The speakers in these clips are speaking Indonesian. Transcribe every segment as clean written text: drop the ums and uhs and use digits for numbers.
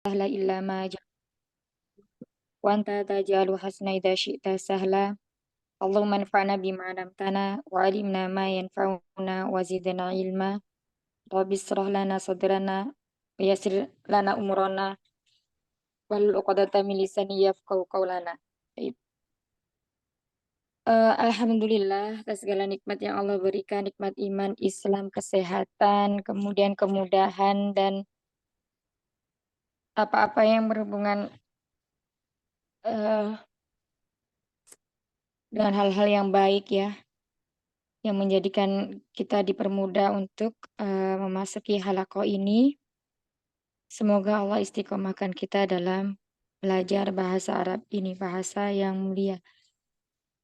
sahla illa ma wa anta taj'alu hasna idza syi'ta sahla. Allahumma anfa'na bima 'allamtana wa 'allimna ma yanfa'una wa zidna ilma. Rabbi israh lana sadrana wa yassir lana umurana wahlul 'uqdatam min lisani yafqahu qawlana. Baik. Alhamdulillah atas segala nikmat yang Allah berikan, nikmat iman, Islam, kesehatan, kemudian kemudahan dan apa-apa yang berhubungan eh, dengan hal-hal yang baik ya, yang menjadikan kita dipermudah untuk memasuki halaqah ini. Semoga Allah istiqomahkan kita dalam belajar bahasa Arab ini, bahasa yang mulia.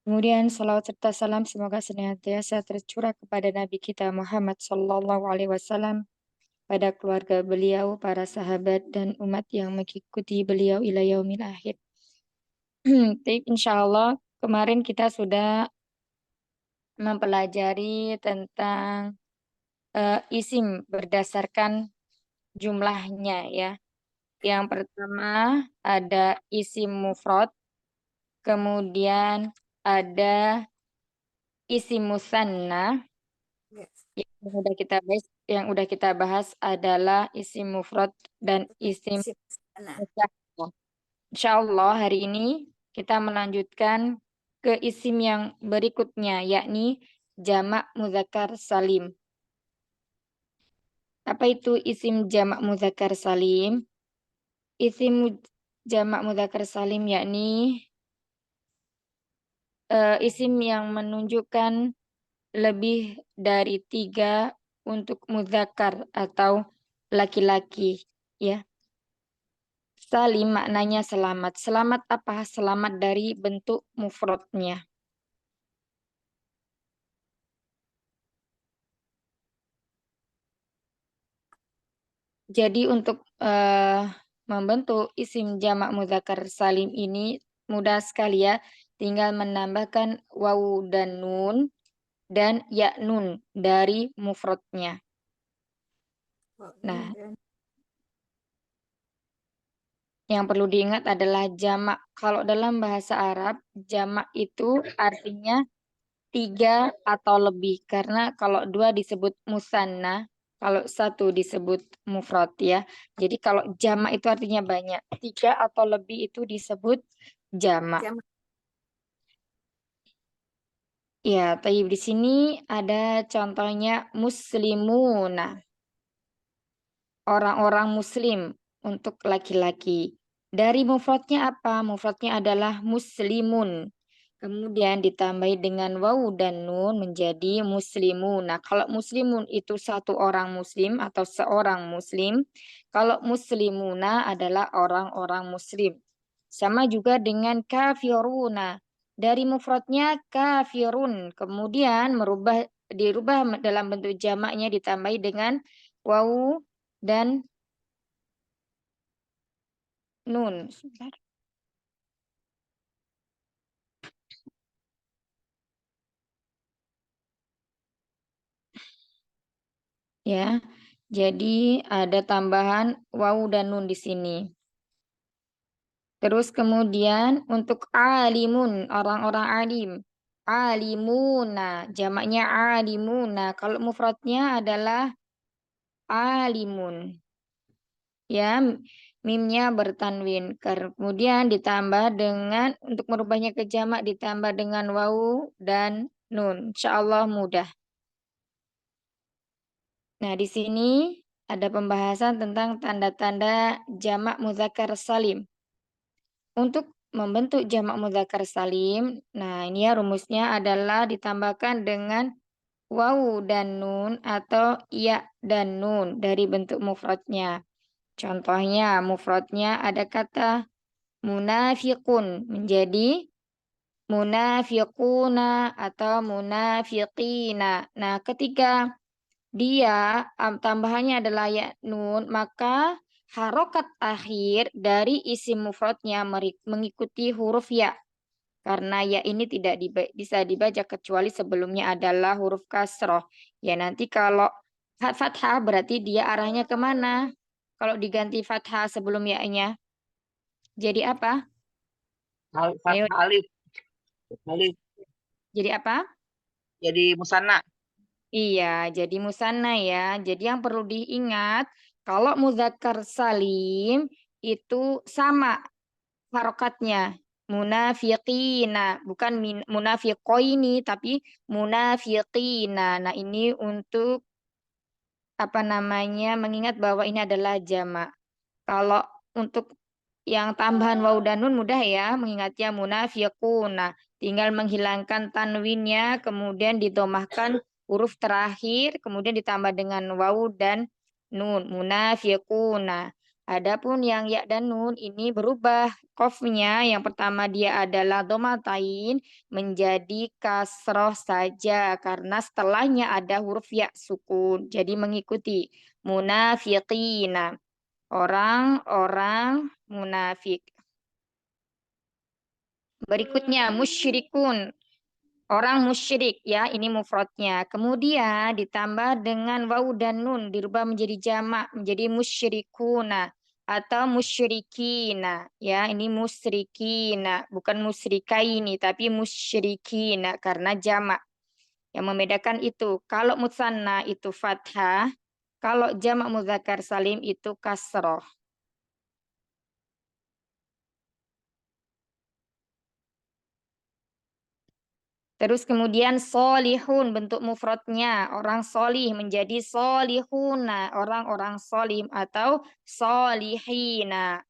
Kemudian salawat serta salam semoga senantiasa tercurah kepada Nabi kita Muhammad Sallallahu Alaihi Wasallam, pada keluarga beliau, para sahabat dan umat yang mengikuti beliau ila yaumil akhir. Insya Allah kemarin kita sudah mempelajari tentang isim berdasarkan jumlahnya ya. Yang pertama ada isim mufrad, kemudian ada isim musanna. Yang udah kita bahas adalah isim mufrad dan isim musanna. Insya Allah hari ini kita melanjutkan ke isim yang berikutnya, yakni jamak muzakkar salim. Apa itu isim jamak muzakkar salim? Isim jamak muzakkar salim yakni isim yang menunjukkan lebih dari 3 untuk muzakkar atau laki-laki ya. Salim maknanya selamat. Selamat apa? Selamat dari bentuk mufradnya. Jadi untuk membentuk isim jamak muzakkar salim ini mudah sekali ya. Tinggal menambahkan wawu dan nun dan ya nun dari mufradnya. Nah, yang perlu diingat adalah jamak. Kalau dalam bahasa Arab, jamak itu artinya 3 atau lebih. Karena kalau 2 disebut musanna, kalau 1 disebut mufrad ya. Jadi kalau jamak itu artinya banyak. 3 atau lebih itu disebut jamak. Ya, tapi di sini ada contohnya muslimuna. Orang-orang muslim untuk laki-laki. Dari mufradnya apa? Mufradnya adalah muslimun. Kemudian ditambahi dengan wawu dan nun menjadi muslimun. Nah, kalau muslimun itu satu orang muslim atau seorang muslim. Kalau muslimuna adalah orang-orang muslim. Sama juga dengan kafiruna. Dari mufradnya kafirun. Kemudian dirubah dalam bentuk jamaknya ditambahi dengan wawu dan nun. Sebentar. Ya, jadi ada tambahan wawu dan nun di sini. Terus kemudian untuk alimun, orang-orang alim. Alimuna, jamaknya alimuna. Kalau mufradnya adalah alimun. Ya, mimnya bertanwin. Kemudian ditambah dengan, untuk merubahnya ke jamak ditambah dengan wawu dan nun. Insya Allah mudah. Nah, di sini ada pembahasan tentang tanda-tanda jamak muzakkar salim. Untuk membentuk jamak muzakkar salim, nah ini ya rumusnya adalah ditambahkan dengan wawu dan nun atau ya dan nun dari bentuk mufradnya. Contohnya mufradnya ada kata munafiqun menjadi munafiquna atau munafiqina. Nah, ketika dia tambahannya adalah ya nun, maka harokat akhir dari isim mufradnya mengikuti huruf ya. Karena ya ini tidak bisa dibaca kecuali sebelumnya adalah huruf kasroh. Ya nanti kalau fathah berarti dia arahnya kemana? Kalau diganti fathah sebelum ya-nya, jadi apa? Ayo, Fathah alif. Alif. jadi apa? Jadi musanna. Iya, jadi musanna ya. Jadi yang perlu diingat, kalau muzakkar salim itu sama harokatnya. Munafiqina, bukan munafiqoini, tapi munafiqina. Nah, ini untuk apa namanya mengingat bahwa ini adalah jamak. Kalau untuk yang tambahan waw dan nun mudah ya mengingatnya munafiquna. Tinggal menghilangkan tanwinnya, kemudian didomahkan huruf terakhir, kemudian ditambah dengan waw dan nun. Munafiquna. Adapun yang ya dan nun ini berubah. Qafnya yang pertama dia adalah domatain menjadi kasroh saja karena setelahnya ada huruf ya sukun. Jadi mengikuti munafiqina. Orang-orang munafik. Berikutnya musyrikun. Orang musyrik ya, ini mufradnya. Kemudian ditambah dengan waw dan nun dirubah menjadi jamak menjadi musyrikuna atau musyrikina ya, ini musyrikina bukan musyrikaini tapi musyrikina karena jamak. Yang membedakan itu kalau musanna itu fathah, kalau jamak muzakkar salim itu kasroh. Terus kemudian solihun bentuk mufradnya. Orang solih menjadi solihuna. Orang-orang solih atau solihina.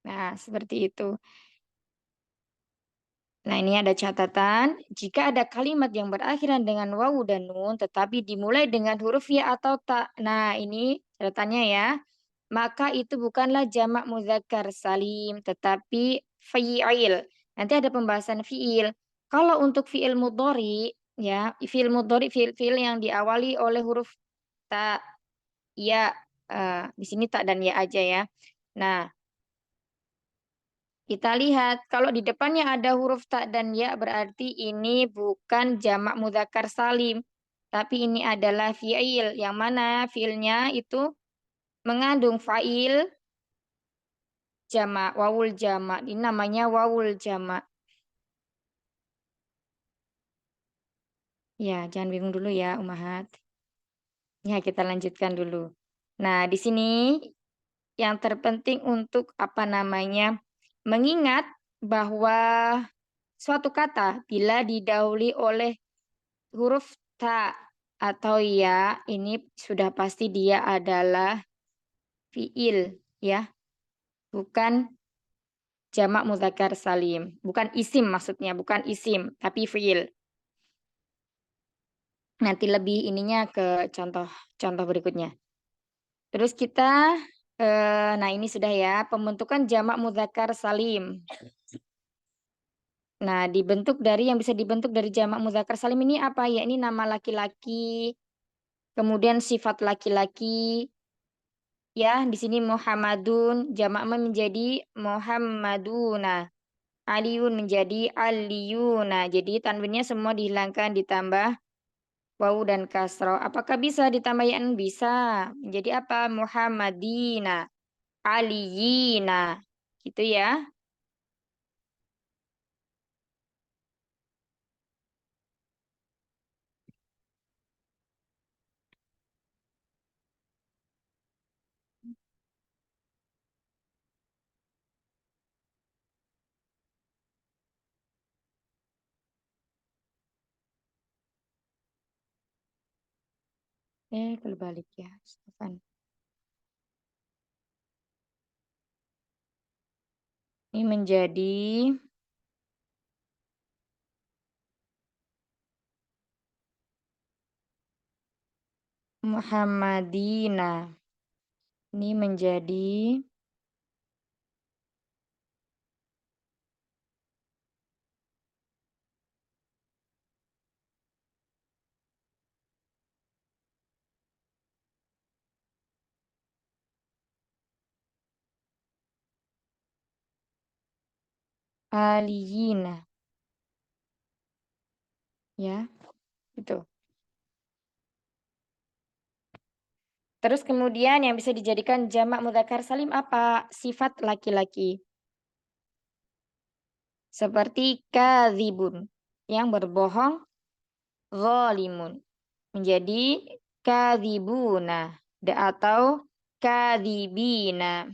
Nah, seperti itu. Nah, ini ada catatan. Jika ada kalimat yang berakhiran dengan wawu dan nun, tetapi dimulai dengan huruf ya atau tak. Nah, ini catatannya ya. Maka itu bukanlah jamak muzakkar salim, tetapi fi'il. Nanti ada pembahasan fi'il. Kalau untuk fi'il mudhari, ya, fi'il mudhari fi'il yang diawali oleh huruf ta, ya, di sini tak dan ya aja ya. Nah, kita lihat kalau di depannya ada huruf ta dan ya berarti ini bukan jamak mudzakkar salim, tapi ini adalah fi'il yang mana fi'ilnya itu mengandung fa'il jamak, wawul jamak. Ini namanya wawul jamak. Ya, jangan bingung dulu ya, Umahat. Ya, kita lanjutkan dulu. Nah, di sini yang terpenting untuk apa namanya mengingat bahwa suatu kata bila didahului oleh huruf ta atau ya, ini sudah pasti dia adalah fiil ya, bukan jamak mudzakkar salim, bukan isim maksudnya, bukan isim, tapi fiil. Nanti lebih ininya ke contoh-contoh berikutnya. Terus kita nah ini sudah ya, pembentukan jamak mudzakkar salim. Nah, dibentuk dari yang bisa dibentuk dari jamak mudzakkar salim ini apa? Ya, ini nama laki-laki, kemudian sifat laki-laki. Ya, di sini Muhammadun, jamaknya menjadi Muhammaduna. Aliun menjadi Aliyuna. Jadi tanwinnya semua dihilangkan ditambah wawu dan kasro. Apakah bisa ditambah ya? Bisa. Menjadi apa? Muhammadina. Aliyina. Gitu ya. Kebalik ya, Stefan. Ini menjadi Muhammadina. Ini menjadi Aliyina. Ya, itu. Terus kemudian yang bisa dijadikan jamak mudzakkar salim apa? Sifat laki-laki. Seperti kadzibun, yang berbohong, zalimun. Menjadi kadzibuna atau kadzibina.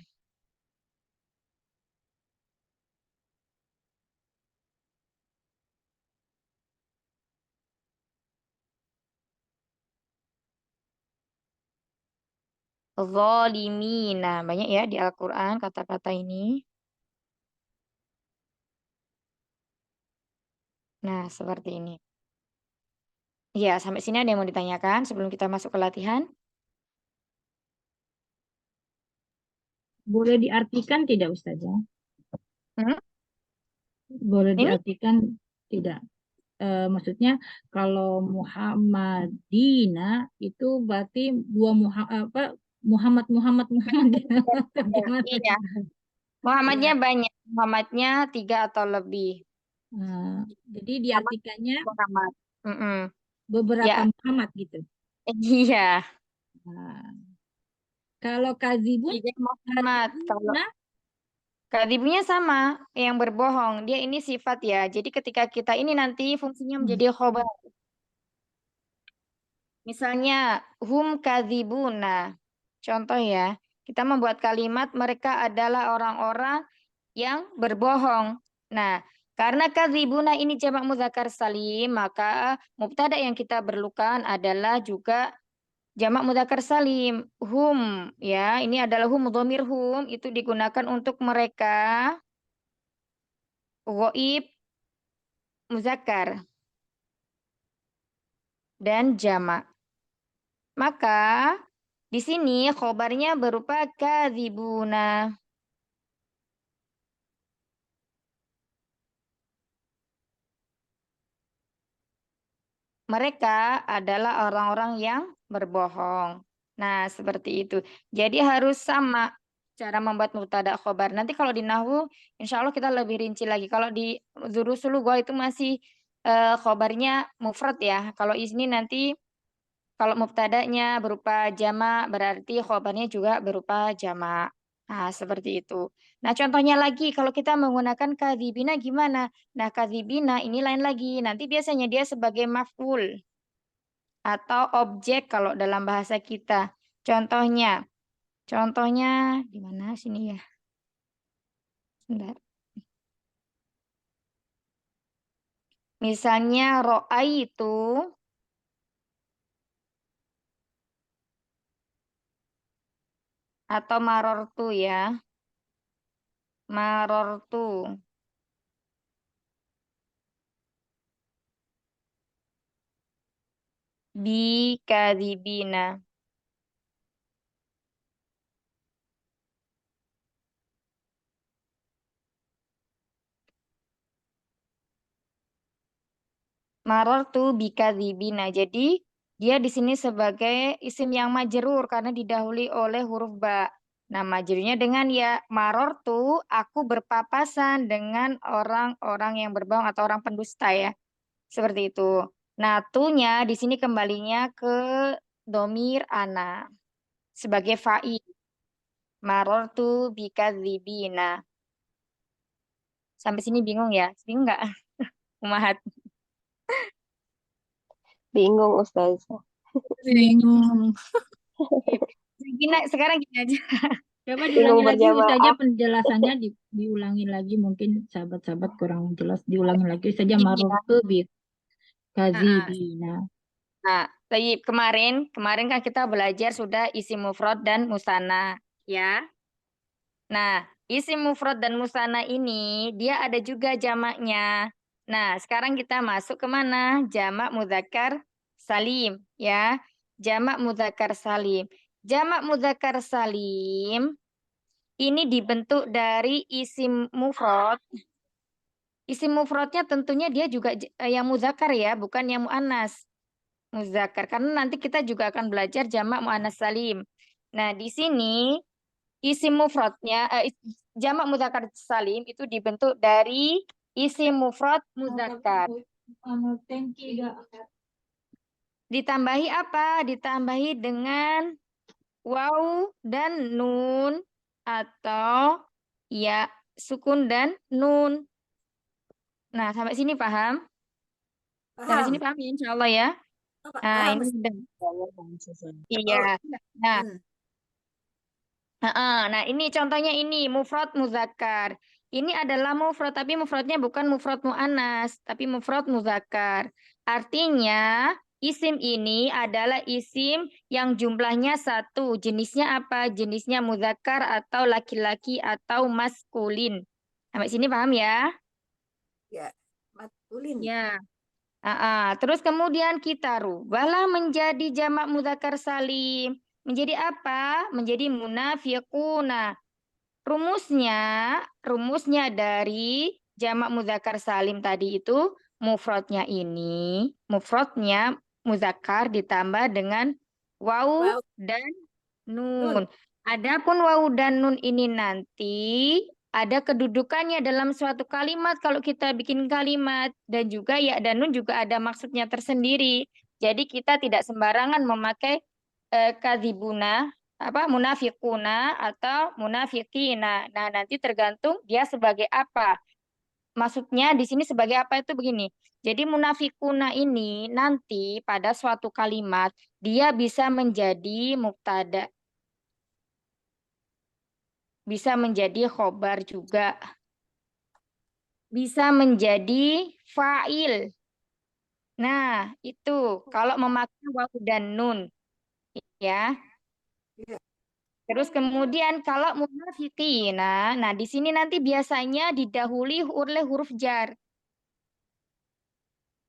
Zalimina. Banyak ya di Al-Quran kata-kata ini. Nah, seperti ini. Ya, sampai sini ada yang mau ditanyakan sebelum kita masuk ke latihan? Boleh diartikan tidak Ustazah? Hmm? Boleh Ini? diartikan tidak? Maksudnya kalau Muhammadina itu berarti dua Muhammad Muhammad Muhammad Ya, gimana? iya. Muhammadnya Ya, banyak. Muhammadnya 3 atau lebih. jadi Sama diartikannya Muhammad. Mm-mm. beberapa Ya, Muhammad gitu. iya. Nah, kalau kazibun, 3 Muhammad. Kalau kazibuna, kadzibnya sama, yang berbohong. Dia ini sifat ya. Jadi ketika kita ini nanti fungsinya hmm, menjadi khobar. Misalnya, hum kadzibuna. Contoh ya, kita membuat kalimat mereka adalah orang-orang yang berbohong. Nah, karena kadzibuna ini jamak muzakkar salim, maka mubtada yang kita perlukan adalah juga jamak muzakkar salim. Hum, ya, ini adalah hum, dhamir hum, itu digunakan untuk mereka, ghaib, muzakkar, dan jamak. Maka di sini khobarnya berupa kadzibuna. Mereka adalah orang-orang yang berbohong. Nah, seperti itu. Jadi harus sama cara membuat mubtada khobar. Nanti kalau di nahwu, insya Allah kita lebih rinci lagi. Kalau di dzurusulu gua itu masih khobarnya mufrad ya. Kalau ini nanti kalau mubtadanya berupa jama, berarti khobarnya juga berupa jama. Nah, seperti itu. Nah, contohnya lagi, kalau kita menggunakan kadzibina gimana? Nah, kadzibina ini lain lagi. Nanti biasanya dia sebagai maf'ul atau objek kalau dalam bahasa kita. Contohnya, contohnya di mana sini ya? Sebentar. Misalnya ro'a itu atau marortu ya. Marortu. Bi kadzibina. Marortu bi kadzibina. Jadi dia di sini sebagai isim yang majrur karena didahului oleh huruf ba. Nah, majrurnya dengan ya marortu, aku berpapasan dengan orang-orang yang berbohong atau orang pendusta ya. Seperti itu. Nah, tunya di sini kembalinya ke domir ana sebagai fa'i. Marortu bikadzibina. Sampai sini bingung ya? Bingung nggak? Umahat. Bingung Ustazah. bingung. Sekarang gini aja. Coba Bingung diulangi lagi Ustazah berjamaah. penjelasannya diulangi lagi mungkin sahabat-sahabat kurang jelas diulangi lagi saja Gini ya. marartu bi Ah, kazibina. Nah, tadi kemarin kan kita belajar sudah isi mufrad dan musanna, ya. Nah, isim mufrad dan musanna ini dia ada juga jamaknya. Nah, sekarang kita masuk ke mana? Jamak mudzakkar salim, ya. Jamak mudzakkar salim. Jamak mudzakkar salim ini dibentuk dari isim mufrad. Isim mufradnya tentunya dia juga yang muzakkar ya, bukan yang muannas. Muzakkar karena nanti kita juga akan belajar jamak muannas salim. Nah, di sini isim mufradnya jamak mudzakkar salim itu dibentuk dari isim mufrad muzakkar. Ditambahi apa? Ditambahi dengan waw dan nun atau ya sukun dan nun. Nah, sampai sini paham? Sampai sini Paham. paham ya, insya Allah ya. Nah, Paham, ini Ustaz. udah. Allah Maha Suci. Iya. Oh, Nah, hmm. nah, ini contohnya ini mufrad muzakkar. Ini adalah mufrad, tapi mufradnya bukan mufrad muannas, tapi mufrad muzakkar. Artinya, isim ini adalah isim yang jumlahnya satu. Jenisnya apa? Jenisnya muzakkar atau laki-laki atau maskulin. Sampai sini paham ya? Ya, matkulin. Ya. Terus kemudian kita rubahlah menjadi jamak mudzakkar salim. Menjadi apa? Menjadi munafiquna. Rumusnya dari jamak mudzakkar salim tadi itu mufradnya muzakkar ditambah dengan waw Wow, dan nun. nun. Adapun waw dan nun ini nanti ada kedudukannya dalam suatu kalimat kalau kita bikin kalimat dan juga ya dan nun juga ada maksudnya tersendiri. Jadi kita tidak sembarangan memakai kadzibuna munafikuna atau munafikina. Nah, nanti tergantung dia sebagai apa. Maksudnya di sini sebagai apa itu begini. Jadi munafikuna ini nanti pada suatu kalimat dia bisa menjadi mubtada, bisa menjadi khobar juga, bisa menjadi fa'il. Nah, itu kalau memakai waw dan nun ya. Ya. Terus kemudian kalau munafikina, nah di sini nanti biasanya didahului oleh huruf jar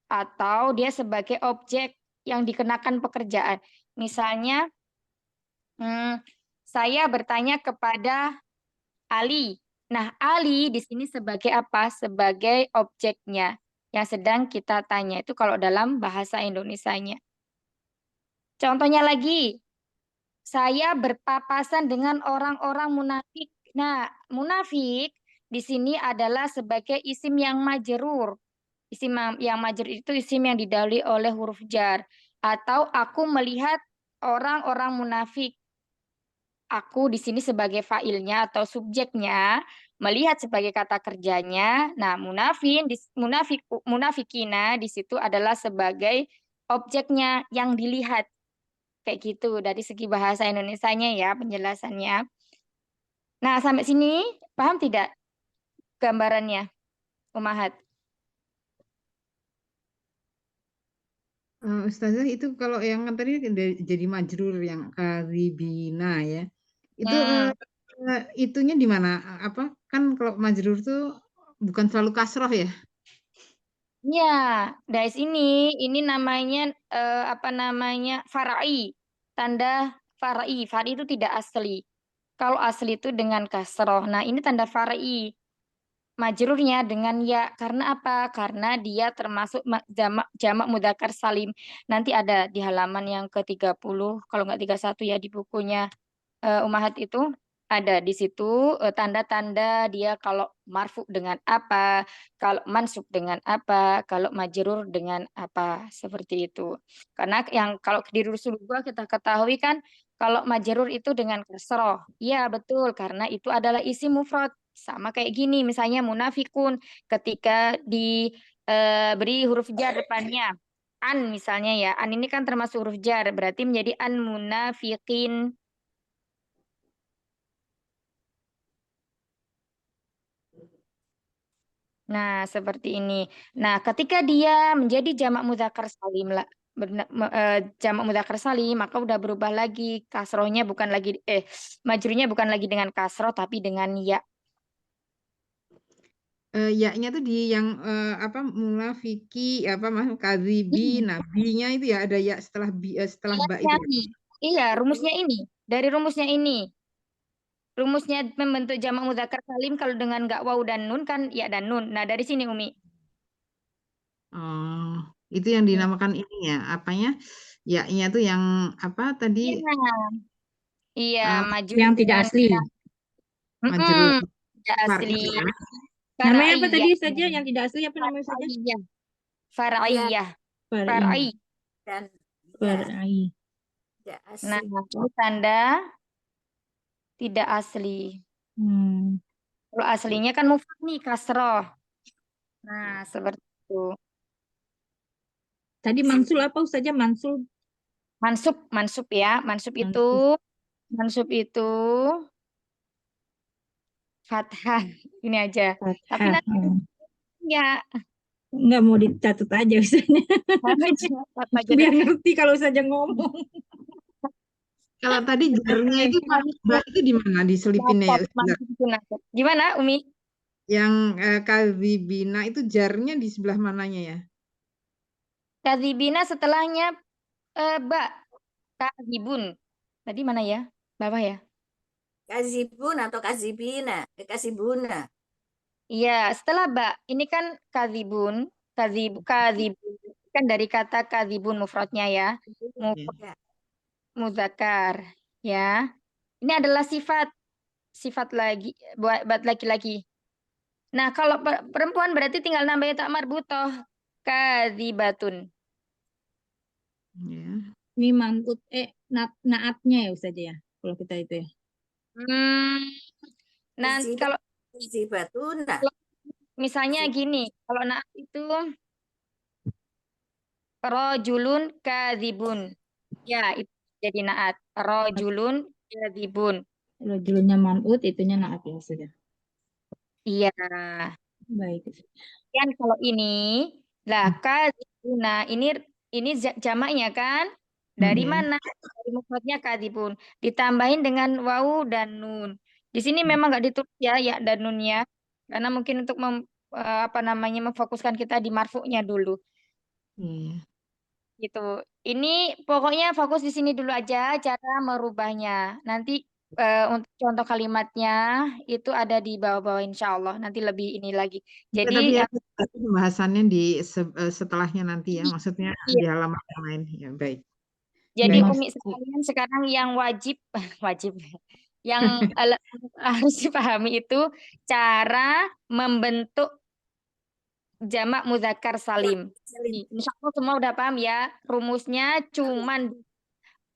atau dia sebagai objek yang dikenakan pekerjaan. Misalnya, saya bertanya kepada Ali. Nah, Ali di sini sebagai apa? Sebagai objeknya yang sedang kita tanya. Itu kalau dalam bahasa Indonesianya. Contohnya lagi, saya berpapasan dengan orang-orang munafik. Nah, munafik di sini adalah sebagai isim yang majrur. Isim yang majrur itu isim yang didahului oleh huruf jar. Atau aku melihat orang-orang munafik. Aku di sini sebagai fa'ilnya atau subjeknya, melihat sebagai kata kerjanya. Nah, munafikina di situ adalah sebagai objeknya yang dilihat. Kayak gitu dari segi bahasa Indonesianya ya penjelasannya. Nah, sampai sini paham tidak gambarannya, Umahat? Ustazah itu kalau yang tadi jadi majrur yang karibina ya. Itu Hmm. itunya di mana? Apa kan kalau majrur tuh bukan selalu kasroh ya? Ya, dari ini namanya apa namanya farai, tanda farai. Farai itu tidak asli. Kalau asli itu dengan kasroh. Nah, ini tanda farai. Majrurnya dengan ya. Karena apa? Karena dia termasuk jamak mudzakkar salim. Nanti ada di halaman yang ke-30, kalau nggak 31 ya di bukunya Umahat itu ada di situ tanda-tanda dia kalau marfu dengan apa, kalau mansub dengan apa, kalau majrur dengan apa, seperti itu. Karena yang kalau di Rusul gua kita ketahui kan kalau majrur itu dengan kasroh. Iya, betul karena itu adalah isi mufrad. Sama kayak gini misalnya munafikun ketika diberi huruf jar depannya. An misalnya ya, an ini kan termasuk huruf jar, berarti menjadi an munafikin. Nah, seperti ini. Nah, ketika dia menjadi jamak mudzakkar salim lah, jamak mudzakkar salim, maka udah berubah lagi kasrohnya bukan lagi majrurnya bukan lagi dengan kasroh tapi dengan ya. Ya-nya tuh di yang apa munafiki apa mas karibi Hmm. nabinya itu ya ada ya setelah setelah ba Rumusnya itu ya. ini. Iya, rumusnya ini. Dari rumusnya ini. Rumusnya membentuk jamak mudzakkar salim kalau dengan nggak waw dan nun kan ya dan nun. Nah, dari sini Umi. Oh, itu yang dinamakan ini ya apanya? Ya-nya tuh yang apa tadi Iya, iya, eh, maju yang tidak dengan asli, majrur mm tidak asli. far'i ya. Namanya apa Faraiyah. tadi saja yang tidak asli apa namanya saja? Faraiyah. Ya, Faraiyah. Far'i. Farai. dan ya. Far'i. Tidak Nah, asli. ini tanda tidak asli. Hmm. Kalau aslinya kan mufrad nih, kasroh. Nah, seperti itu. Tadi mansul apa Ustazah? Mansul. Mansub ya. Mansub Mansub. itu fathah. Ini aja. Tapi Fathah. nanti ya Nggak mau dicatat aja Ustaznya. fathah aja deh. Biar ngerti kalau Ustazah ngomong. Kalau tadi jarnya itu ba itu di mana diselipinnya ya Ustazah? Mansub. Gimana, Umi? Yang kadzibina itu jarnya di sebelah mananya ya? Kadzibina setelahnya ba. Kadzibun. Tadi mana ya? Bawah ya? Kazibun atau kazibina. Kazibuna. Iya, setelah ba. Ini kan kadzibun. Kadzibun. Kan dari kata kadzibun mufradnya ya. Mufrad Ya. muzakkar. Ya. Ini adalah sifat lagi buat laki-laki. Nah, kalau perempuan berarti tinggal nambah ya tak marbutoh. Kadzibatun. Ya. Ini mantut naatnya ya Ustazah ya. Kalau kita itu ya. Nanti kalau Kazibatuna. misalnya gini, kalau naat itu rojulun kadzibun. Ya, itu jadi naat. Rojulun kadzibun. Kalau judulnya manut, itunya naat ya Ustazah. Iya. Baik. Kan kalau ini, lah kadzibuna ini jamaknya kan? Dari Ya. mana? Dari mufradnya kadzibun. Ditambahin dengan wawu dan nun. Di sini memang nggak ditulis ya dan nunnya, karena mungkin untuk memfokuskan kita di marfu'nya dulu. Iya. Gitu. Ini pokoknya fokus di sini dulu aja cara merubahnya. Nanti untuk contoh kalimatnya itu ada di bawah-bawah insya Allah. Nanti lebih ini lagi. Ya, Jadi tapi ya, pembahasannya di setelahnya nanti ya, maksudnya iya, di halaman yang lain. Ya, baik. jadi Baik. Umi sekalian sekarang yang wajib wajib yang harus dipahami itu cara membentuk jamak muzakkar salim. Insya Allah semua udah paham ya. Rumusnya cuman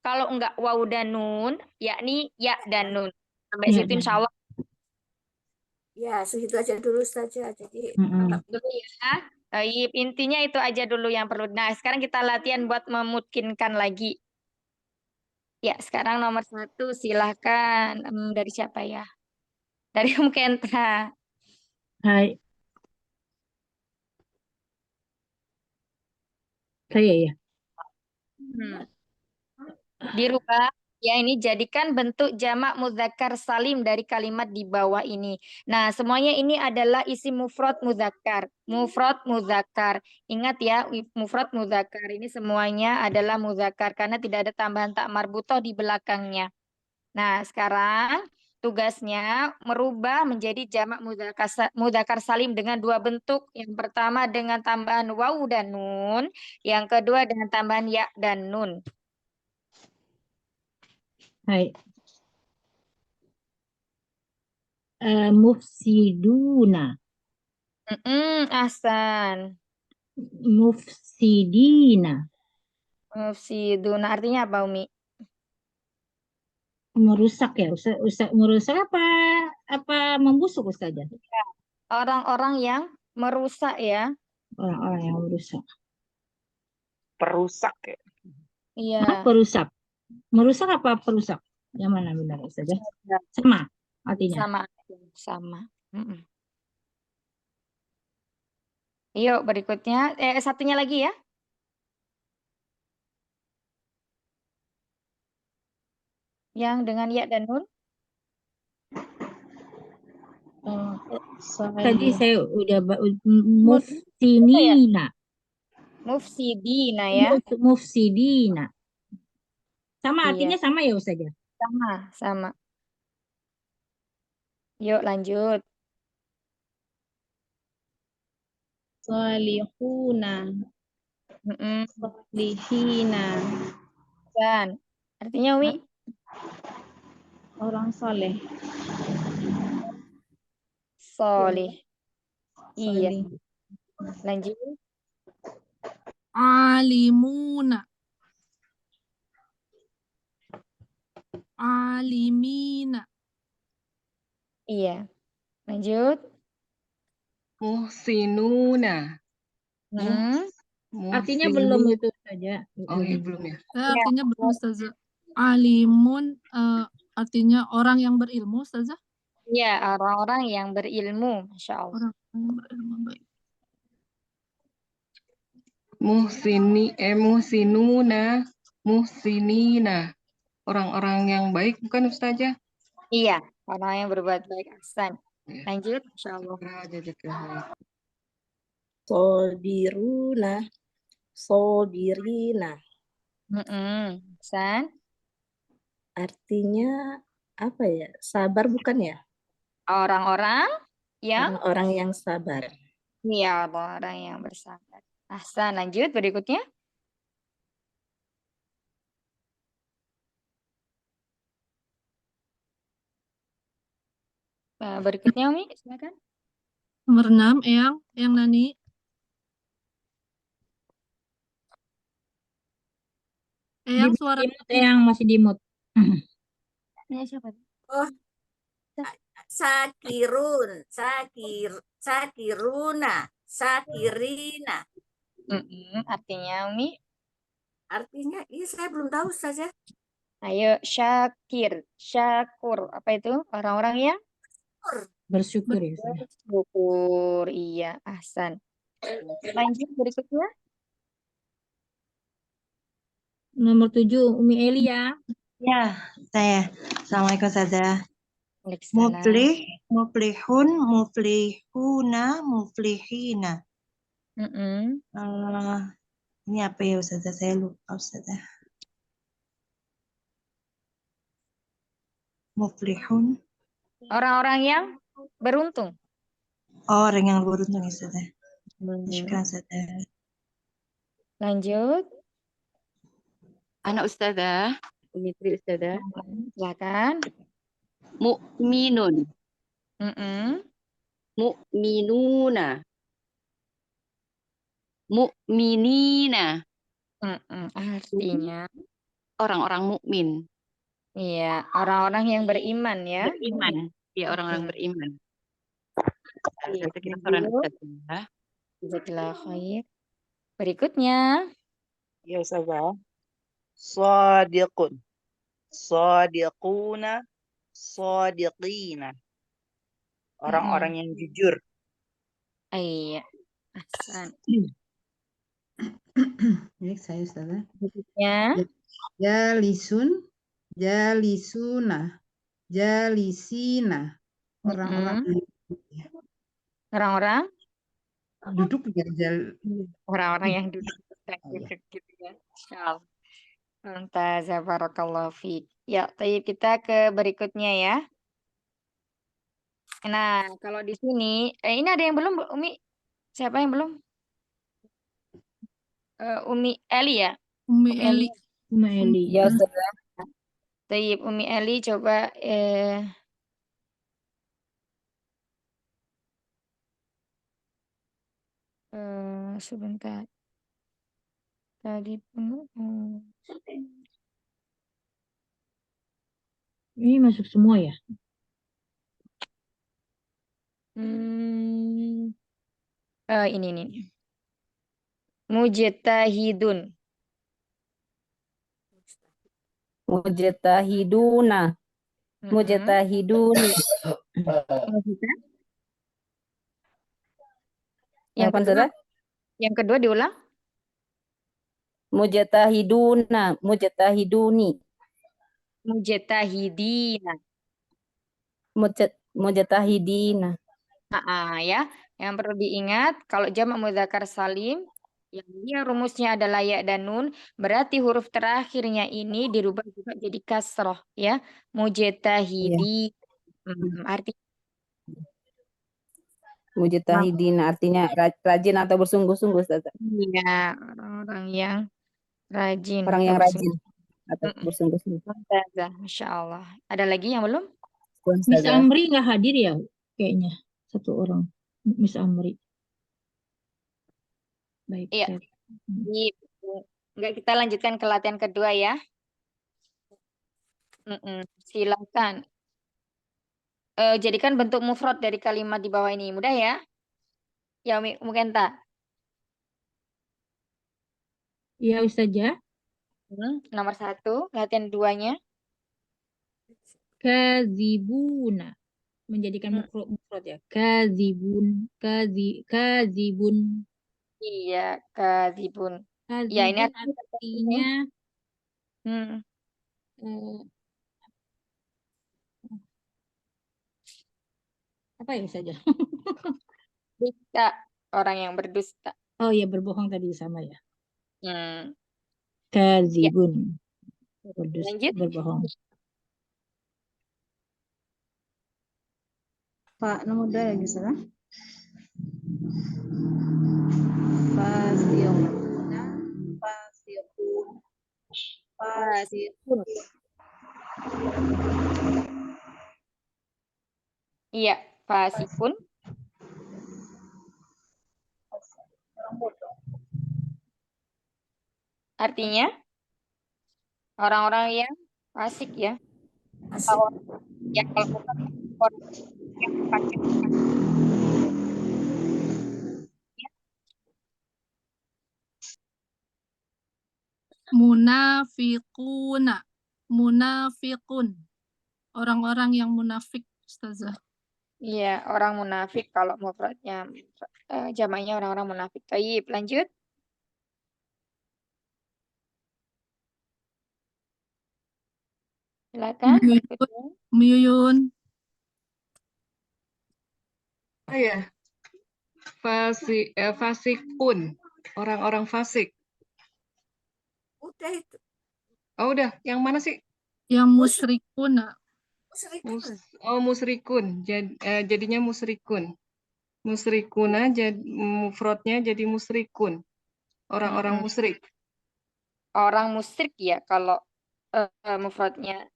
kalau enggak waw dan nun, yakni ya dan nun. Sampai Ya, situ insya Allah Ya, segitu aja dulu saja. Jadi Mm-mm. dulu ya. Baik, intinya itu aja dulu yang perlu. Nah, sekarang kita latihan buat memungkinkan lagi. Ya, sekarang nomor 1 silahkan. Dari siapa ya? Dari Kentra. Hai, saya ya. Hmm. Dirubah ya, ini jadikan bentuk jamak muzakkar salim dari kalimat di bawah ini. Nah, semuanya ini adalah isi mufrad muzakkar. Mufrad muzakkar. Ingat ya, mufrad muzakkar ini semuanya adalah muzakkar karena tidak ada tambahan tak marbutoh di belakangnya. Nah, sekarang tugasnya merubah menjadi jamak muzakkar salim dengan 2 bentuk. Yang pertama dengan tambahan wawu dan nun, yang kedua dengan tambahan ya dan nun. Hai. Mufsiduna. Ahsan. Mufsidina. Mufsidun artinya apa, Umi? Merusak ya. Merusak apa membusuk Ustazah? Orang-orang yang merusak ya. Orang-orang yang merusak. Perusak ya. Iya. Perusak. Merusak apa perusak? Yang mana benar Ustazah? Sama artinya. Sama. Yuk berikutnya. Satunya lagi ya. Yang dengan ya dan nun. Tadi saya udah mufsinina. Mufsidina ya. Mufsidina. Sama Iya. artinya sama ya Ustazah? Sama. Yuk lanjut. Salihuna, salihina, Dan artinya Wi orang soleh. soleh. Iya. Solih. Lanjut. Alimuna. Alimina. Iya. Lanjut. Muhsinuna. Hmm. Artinya Muhsinu. belum itu saja. Oh, iya belum ya. Artinya belum Ustazah. Alimun artinya orang yang berilmu Ustazah. Iya, orang-orang yang berilmu, Masya Allah. Orang yang berilmu baik. Muhsinuna. Muhsinina. Orang-orang yang baik bukan Ustazah? Iya, orang yang berbuat baik. Ahsan. Ya. Lanjut, Masya Allah. Jazakallah. Sobiruna, sobirina. Ahsan. Artinya apa ya? Sabar bukan ya? Orang-orang yang Orang-orang yang sabar. iya, orang yang bersabar. Ahsan, lanjut berikutnya. Berikutnya Umi, silakan. Nomor 6 yang Nani. Yang suara Yang masih di mute. Ini siapa? Oh, sakirun, sakiruna, sakirina. Artinya Umi, Artinya, iya saya belum tahu saja. ayo syakir, syakur. Apa itu? Orang-orang yang Bersyukur ya. Ustazah. bersyukur. Iya, ahsan. Lanjut berikutnya. Nomor 7, Umi Eli ya. Ya, saya. Assalamualaikum Ustazah. Waalaikumsalam. Muflih, muflihun, muflihuna, muflihina. Ini apa ya Ustazah? Saya lupa Ustazah. Muflihun. Orang-orang yang beruntung. Oh, orang yang beruntung ya Ustazah. Syukran Ustazah. Lanjut. Anak Ustazah, Umi Tri Ustazah. Silakan. Mukminun, mukminuna, mukminina. Artinya, Orang-orang mukmin, iya, orang-orang yang beriman ya. beriman. Ya, orang-orang beriman. Iya, Saya kira orang lanjut. Ustazah. Jazakallah khair. Berikutnya. Ya Ustazah. Sadiqun. Sadiquna. Sadiqina. Orang-orang yang jujur. Iya. Ahsan. Baik, saya Ustazah. Berikutnya. Jalisun, jalisuna, jalisina. Orang-orang yang Orang-orang duduk ya, orang-orang yang duduk gitu ya. Insyaallah. Mumtazah, barakallahu fiik. Ya, tayyib, kita ke berikutnya ya. Nah, kalau di sini, ini ada yang belum, Bu? Umi? Siapa yang belum? Umi Eli ya? Umi Eli. Umi Eli. Ya, Ustazah. Tayyib, Umi Eli coba sebentar. Tadi Ini masuk semua ya? Ini nih. Mujtahidun. Mujtahiduna, mujtahiduni. Yang Apa, kedua, Ustazah? yang kedua diulang. Mujtahiduna, mujtahiduni. Mujtahidina. Mujtahidina. Ya, yang perlu diingat kalau jamak mudzakkar salim yang dia rumusnya adalah ya dan nun, berarti huruf terakhirnya ini dirubah juga jadi kasroh ya. Mujtahidi. Artinya Mujtahidina artinya rajin atau bersungguh-sungguh, Ustazah. iya, orang-orang yang rajin Orang atau yang rajin bersungguh. atau bersungguh-sungguh. Mumtazah, Masya Allah. Ada lagi yang belum? Miss Amri nggak hadir ya? Kayaknya satu orang. Miss Amri. Baik. Iya. Enggak, kita lanjutkan ke latihan kedua ya. Silakan. Jadikan bentuk mufrad dari kalimat di bawah ini. Mudah ya? Ya, mungkin tak. Ya Ustazah. Nomor 1, latihan 2-nya. Kadzibuna. Menjadikan mufrad ya. Kadzibun. Kadzibun. Iya, kadzibun. Ya, ini Kadzibun artinya apa ya saja? dusta, orang yang berdusta. Oh ya, berbohong tadi sama ya. Ya. Kadzibun. Lanjut. Berbohong. Pak, nomor 2 lagi salah. Fasiquna, fasiqun, fasiqun. Iya, fasikun. Artinya orang-orang yang fasik ya. Asik. Ya kalau orang yang fasik. Munafiquna. Munafiqun. Orang-orang yang munafik, Ustazah. Iya, orang munafik kalau mufradnya jamaknya orang-orang munafik. Baik, lanjut. Silakan. Muyun. Ya. Fasikun. Orang-orang fasik. Udah itu. Oh, udah. Yang mana sih? Yang musyrikuna. Musrikun. Jadinya musrikun. Musrikuna mufradnya jadi musrikun. Orang-orang musyrik. Orang musyrik ya kalau mufradnya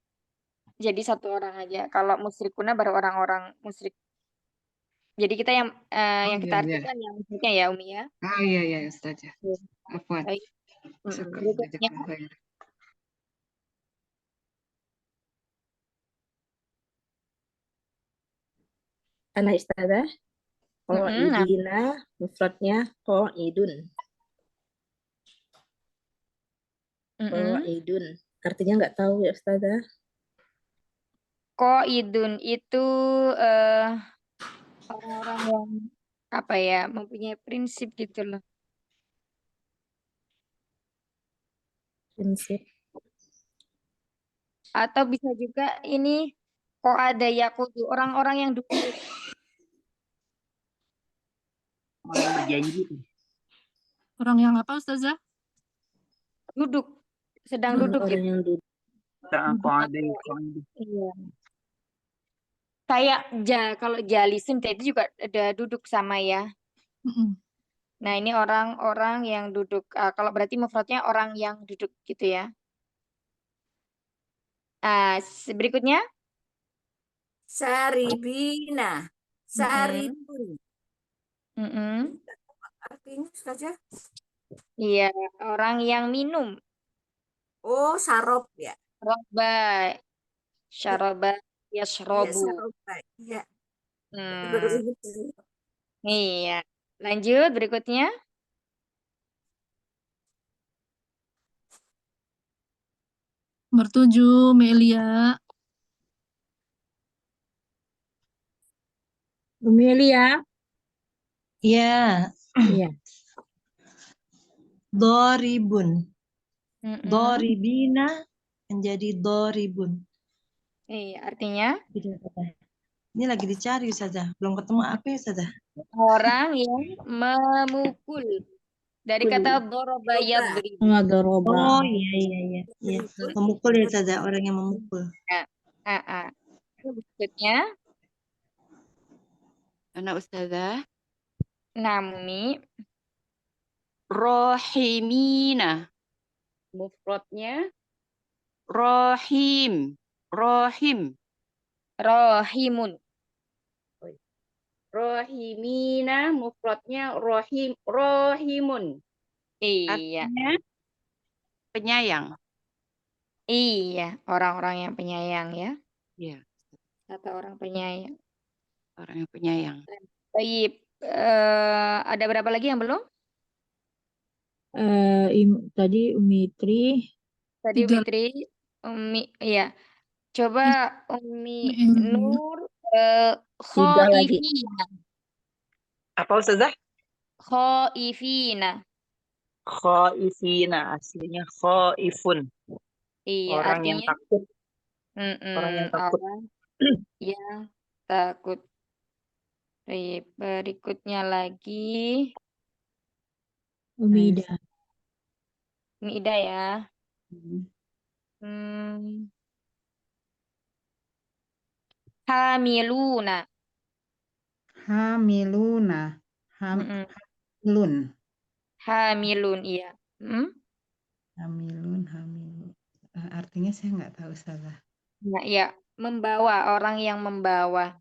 jadi satu orang aja. Kalau musyrikuna baru orang-orang musyrik. Jadi kita yang kita artikan yang musyriknya ya Umi ya. Ah iya Ustazah. Afwan. Baik. Berikutnya. Anak Ustazah. Qaidina mufradnya qaidun. Qaidun. Artinya nggak tahu ya Ustazah. Qaidun itu orang-orang yang apa ya, mempunyai prinsip gitu loh. Prinsip. Atau bisa juga ini qa'ada yaqudu, orang-orang yang duduk. Orang yang berjanji. Orang yang apa, Ustazah? Duduk. Sedang duduk orang gitu. yang duduk. Iya. Kayak kalau jalisim itu juga ada duduk sama ya. Nah, ini orang-orang yang duduk. Kalau berarti mufradnya orang yang duduk gitu ya. Berikutnya. Saribina. Saribun. Artinya saja. Iya, orang yang minum. Oh, sarob ya. Roba. Syaroba yashrobu. Iya. Iya. Lanjut berikutnya. Bertuju, Melia. Melia. Ya. Iya. Doribun. Doribina menjadi doribun. Iya, artinya? Ini lagi dicari saja, belum ketemu apa ya saja. Orang yang memukul. Dari kata doroba yadrib. Oh iya. Memukul ya saja, orang yang memukul. Berikutnya. Anak Ustazah. Nami. Rohimina. Mufradnya rohim. Rohim. Rohimun. Rohimina mufradnya rohim. Rohimun. Iya. Artinya penyayang. Iya, orang-orang yang penyayang ya. Iya, Atau orang penyayang. orang yang penyayang. Baik, ada berapa lagi yang belum? Tadi Umitri. Tadi Tiga. Umi Tri, iya. Coba Umi Ilmu. Nur, Tiga lagi. khaifina. Apa Ustazah? Khaifina. Khaifina, aslinya khaifun. Iya, Orang yang artinya takut. Orang yang takut. orang yang takut. Baik, berikutnya lagi Umida. Umi Ida ya. Hmm. Hmm. Hamiluna. Hamiluna. Mm-mm. Hamilun. Hamilun, iya. Hamilun. Artinya saya nggak tahu salah. Nah, ya, membawa, orang yang membawa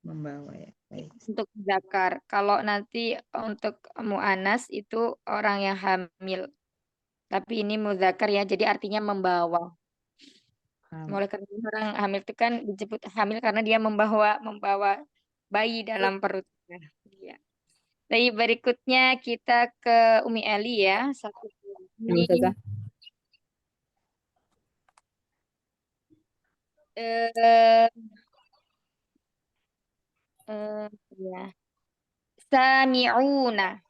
Membawa ya. Baik. untuk zakar. Kalau nanti untuk mu'anas itu orang yang hamil. Tapi ini mudzakar ya, jadi artinya membawa. Mulai karena orang hamil itu kan disebut hamil karena dia membawa bayi dalam perutnya. Iya. Baik, berikutnya kita ke Umi Eli ya. Satu lagi. Eh, ya. Sami'una.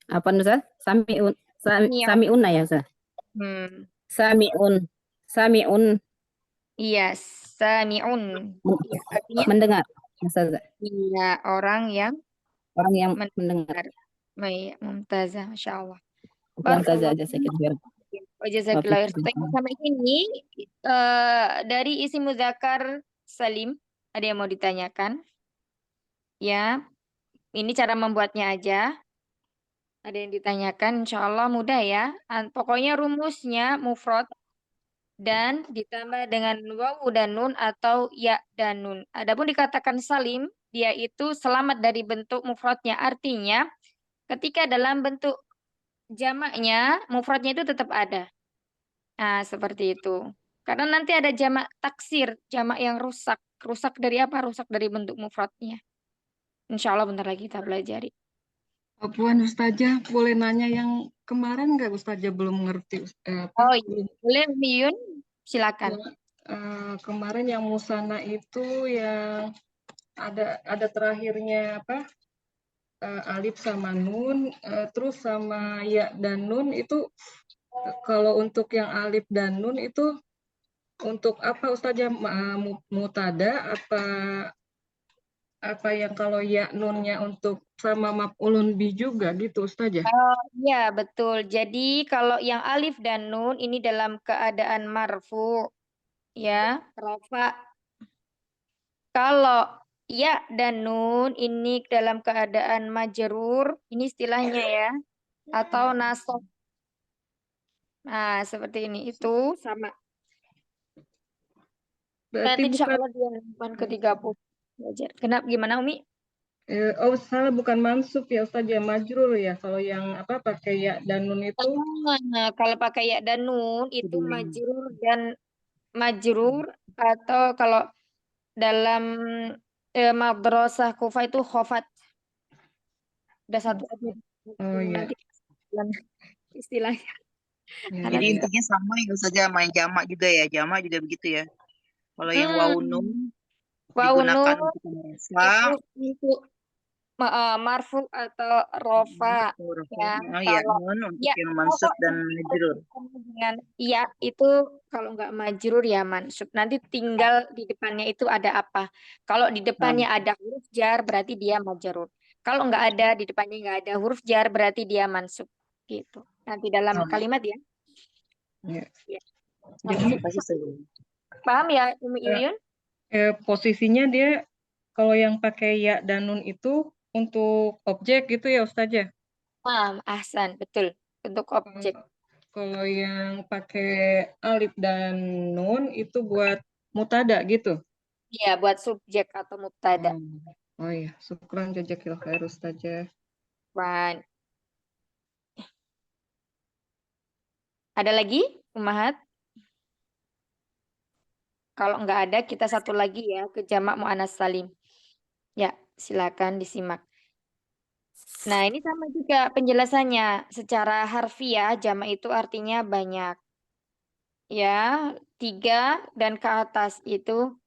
Apa Ustaz? Sami'un ya Ustaz? Hmm. Sami'un Iya, sami'un. Artinya mendengar Ustaz. iya, orang yang Orang yang mendengar. mendengar. Baik, mumtazah, Masya Allah. Yang saja Barakallah. aja saya kira. Oh, jazakallah khair. Sampai ini dari isi muzakkar Salim, ada yang mau ditanyakan? Ya, ini cara membuatnya aja. Ada yang ditanyakan, insya Allah mudah ya. Pokoknya rumusnya mufrad dan ditambah dengan wawu dan nun atau ya dan nun. Adapun dikatakan salim, dia itu selamat dari bentuk mufradnya. Artinya, ketika dalam bentuk jamaknya, mufradnya itu tetap ada. Nah, seperti itu. Karena nanti ada jamak taksir, jamak yang rusak. Rusak dari apa? Rusak dari bentuk mufradnya. Insya Allah bentar lagi kita pelajari. Puan Ustazah, boleh nanya yang kemarin nggak Ustazah belum ngerti? Oh iya, boleh Miyun, silakan. Kemarin yang musana itu yang ada terakhirnya apa? Alif sama nun, terus sama ya dan nun itu kalau untuk yang alif dan nun itu untuk apa Ustazah? Mutada apa yang kalau ya nunnya untuk sama maf'ulun bi juga gitu Ustazah? Oh iya, betul. Jadi kalau yang alif dan nun ini dalam keadaan marfu, ya, rafa. Kalau ya dan nun ini dalam keadaan majrur, ini istilahnya ya, atau nasab. Nah, seperti ini. Itu sama. Berarti Nanti insya bukan Allah di halaman ke-30 belajar. Kenapa gimana Umi? salah bukan mansub ya Ustazah, majrur ya kalau yang apa pakai ya dan nun itu. Nah, kalau pakai ya dan nun itu majrur atau kalau dalam madrasah Kufa itu khofat. Udah satu aja. Oh iya. Nanti istilahnya. Ya, Jadi ya. intinya sama ya Ustazah, main jamak juga ya. Jamak juga begitu ya. Kalau yang wawu nun digunakan Waunun untuk itu merasa. untuk marfu atau rofa ya. Ya, Kalau nun untuk ya yang mansub pokoknya dan majrur. dengan ya itu kalau nggak majrur ya mansub. Nanti tinggal di depannya itu ada apa. Kalau di depannya ada huruf jar berarti dia majrur. Kalau nggak ada di depannya nggak ada huruf jar berarti dia mansub gitu. Nanti dalam kalimat ya. Ya. Ya. Jadi Paham ya Umi Ilyun? posisinya dia kalau yang pakai ya dan nun itu untuk objek gitu ya Ustazah. Paham, ahsan, betul. Untuk objek. Kalau yang pakai alif dan nun itu buat mutada gitu. Iya, buat subjek atau mubtada. Oh iya, syukran jazakillah khair Ustazah. Wan. Ada lagi? Umahat? Kalau nggak ada, kita satu lagi ya ke jamak muannas salim. Ya, silakan disimak. Nah, ini sama juga penjelasannya. Secara harfiah, jamak itu artinya banyak. Ya, 3 dan ke atas itu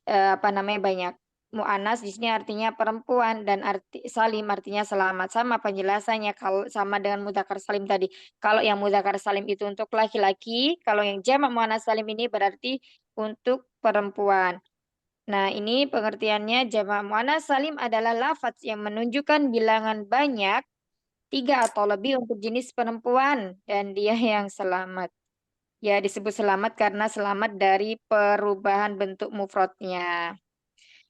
apa namanya banyak. Mu'anas di sini artinya perempuan dan arti salim artinya selamat. Sama penjelasannya kalau sama dengan mudzakkar salim tadi. Kalau yang mudzakkar salim itu untuk laki-laki, kalau yang jamak mu'anas salim ini berarti untuk perempuan. Nah, ini pengertiannya jamak mu'anas salim adalah lafaz yang menunjukkan bilangan banyak 3 atau lebih untuk jenis perempuan dan dia yang selamat. Ya, disebut selamat karena selamat dari perubahan bentuk mufradnya.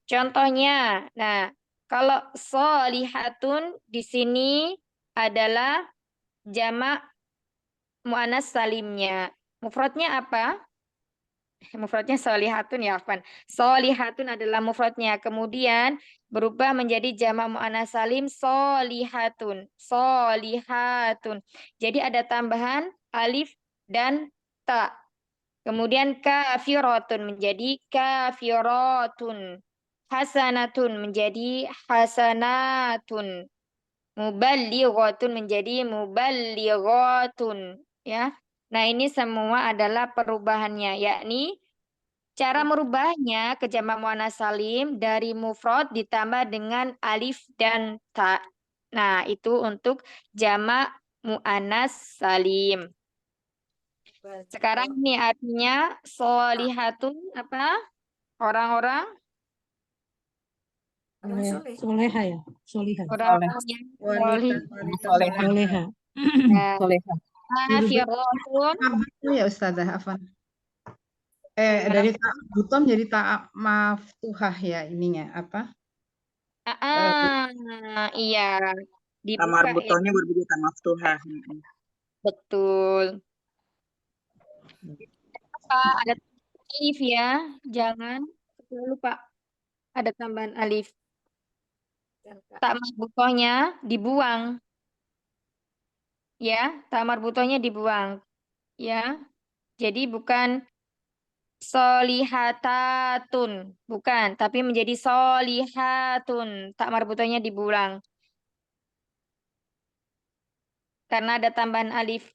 Contohnya, nah, kalau solihatun di sini adalah jamak muannas salimnya. Mufradnya apa? Mufradnya solihatun ya, Afwan. Solihatun adalah mufradnya. Kemudian berubah menjadi jamak muannas salim solihatun. Solihatun. Jadi ada tambahan alif dan ta. Kemudian kafiratun menjadi kafiratun. Hasanatun menjadi hasanatun. Muballighatun menjadi muballighatun. Ya. Nah, ini semua adalah perubahannya, yakni cara merubahnya ke jamak muannas salim dari mufrad ditambah dengan alif dan ta. Nah, itu untuk jamak muannas salim. Sekarang ini artinya solihatun apa? Orang-orang Soleha ya, soliha. orang-orang yang solih. Wanita. Soleha. Ya. Soleha. Kafiratun. Itu ya Ustazah Afan. Dari tak butom jadi tak maftuhah ya ininya apa? Iya. Tamar Dibuka ya. butohnya berbeda sama maftuhah. Betul. Ada alif ya. Jangan lupa ada tambahan alif. Tak marbutohnya dibuang. Ya, tak marbutohnya dibuang. Ya. Jadi bukan solihatatun. Bukan, tapi menjadi solihatun. Tak marbutohnya dibuang. Karena ada tambahan alif.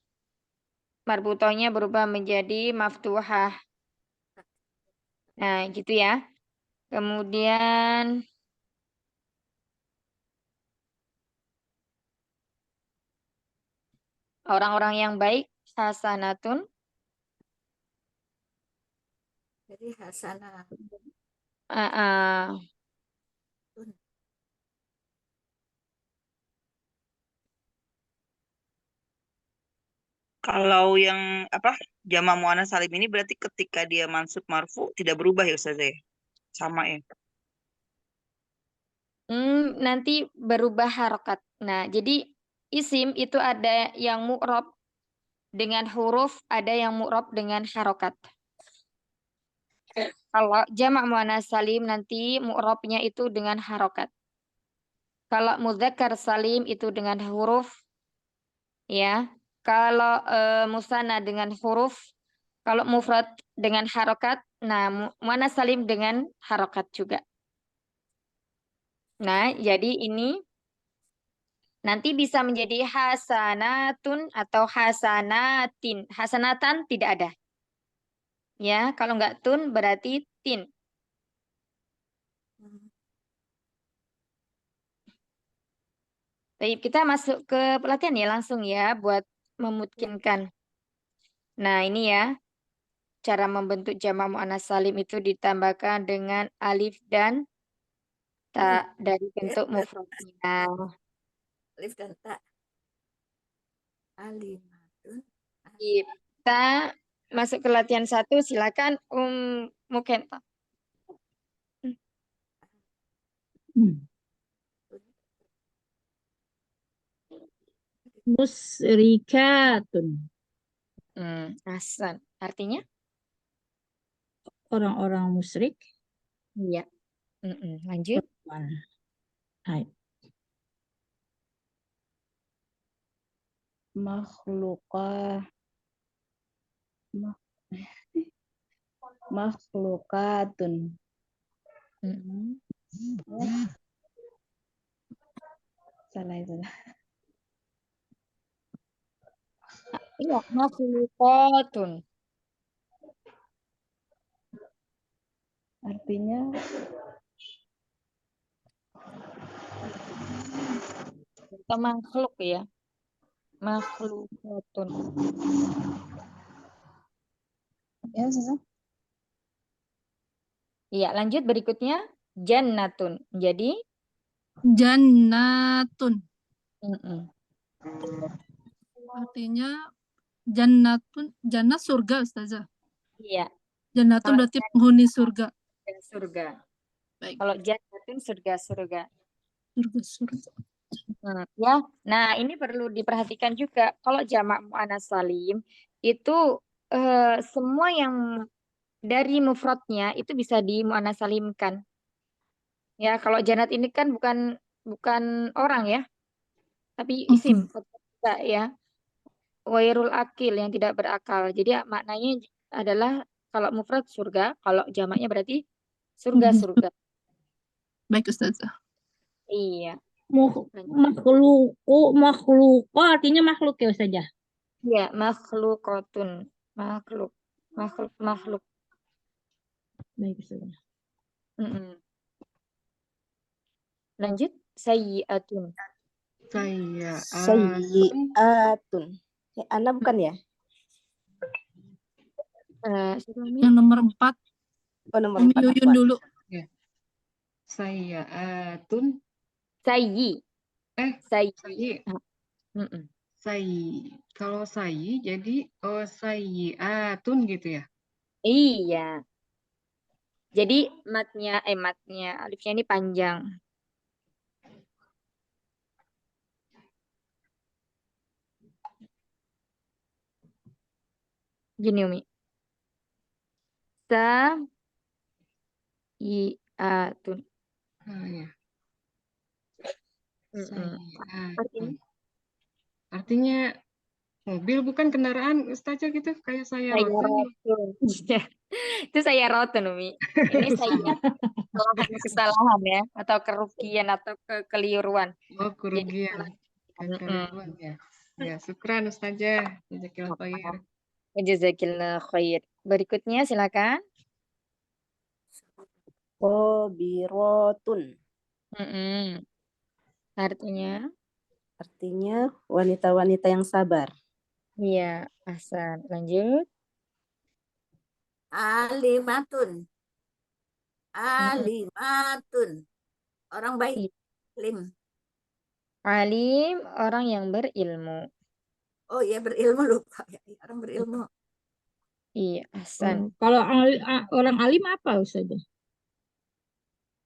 Marbutohnya berubah menjadi maftuhah. Nah, gitu ya. Kemudian orang-orang yang baik hasanatun. Jadi hasanah. Kalau yang apa jamak muannas salim ini berarti ketika dia mansub marfu tidak berubah ya Ustazah ya? Sama ya. Nanti berubah harokat. Nah, jadi isim itu ada yang mu'rob dengan huruf, ada yang mu'rob dengan harokat. Kalau jamak muannas salim nanti mu'robnya itu dengan harokat. Kalau mudzakkar salim itu dengan huruf, ya. Kalau musanna dengan huruf, kalau mufrad dengan harokat, nah muannas salim dengan harokat juga. Nah, jadi ini nanti bisa menjadi hasanatun atau hasanatin. Hasanatan tidak ada. Ya, kalau nggak tun berarti tin. Baik, kita masuk ke pelatihan ya langsung ya buat memungkinkan. Nah, ini ya. Cara membentuk jamak muannas salim itu ditambahkan dengan alif dan ta dari bentuk mufradnya. Alif dan ta. Alimatun. Kita masuk ke latihan 1, silakan Mukenta. Musrikatun. Ahsan. Artinya? Orang-orang musyrik. Iya. Lanjut. Hai. Makhlukah. Makhlukatun. Salah itu. Iya, makhlukatun. Artinya Kita makhluk ya. Makhlukatun. ya Ustazah. Iya, lanjut berikutnya jannatun. Jadi Jannatun. Artinya jannatun, jannat surga Ustazah. iya, Jannatun Kalau berarti penghuni surga. surga. Baik, Kalau jannatun surga-surga. surga-surga. Ya, nah ini perlu diperhatikan juga. Kalau jamak muannas salim itu semua yang dari mufradnya itu bisa di muannas salimkan. Ya, kalau jannat ini kan bukan orang ya, tapi isim juga ya. Wairul akil yang tidak berakal. Jadi maknanya adalah kalau mufrad surga, kalau jamaknya berarti surga-surga. Baik Ustazah. Iya. Makhluko artinya makhluk ya Ustazah. Iya, makhlukotun. Makhluk. Baik Ustazah. Lanjut, sayyi'atun. Sayyi'atun. Ana bukan ya? Yang nomor 4. Oh, nomor Umi 4. Yuyun dulu. Sayyi'atun. Sayyi. Sayyi. Kalau sayyi jadi sayyi'atun gitu ya? Iya. Jadi matnya alifnya ini panjang. Gini Umi. Sayyi'atun. Iya. Artinya? Artinya mobil bukan kendaraan Ustazah gitu kayak saya rotun. Itu saya rotun Umi. Ini saya kesalahan ya atau kerugian atau kekeliruan. Oh, kerugian. Kekeliruan ya. Ya, syukran Ustazah. Jazakillah khair. Jazakillah khair. Berikutnya silakan. Sobirotun. Artinya wanita-wanita yang sabar. Iya, Hasan. Lanjut. Alimatun. Orang baik. Alim, orang yang berilmu. Oh iya, berilmu, lupa. Orang berilmu. Iya, Hasan. Kalau orang alim apa Ustazah?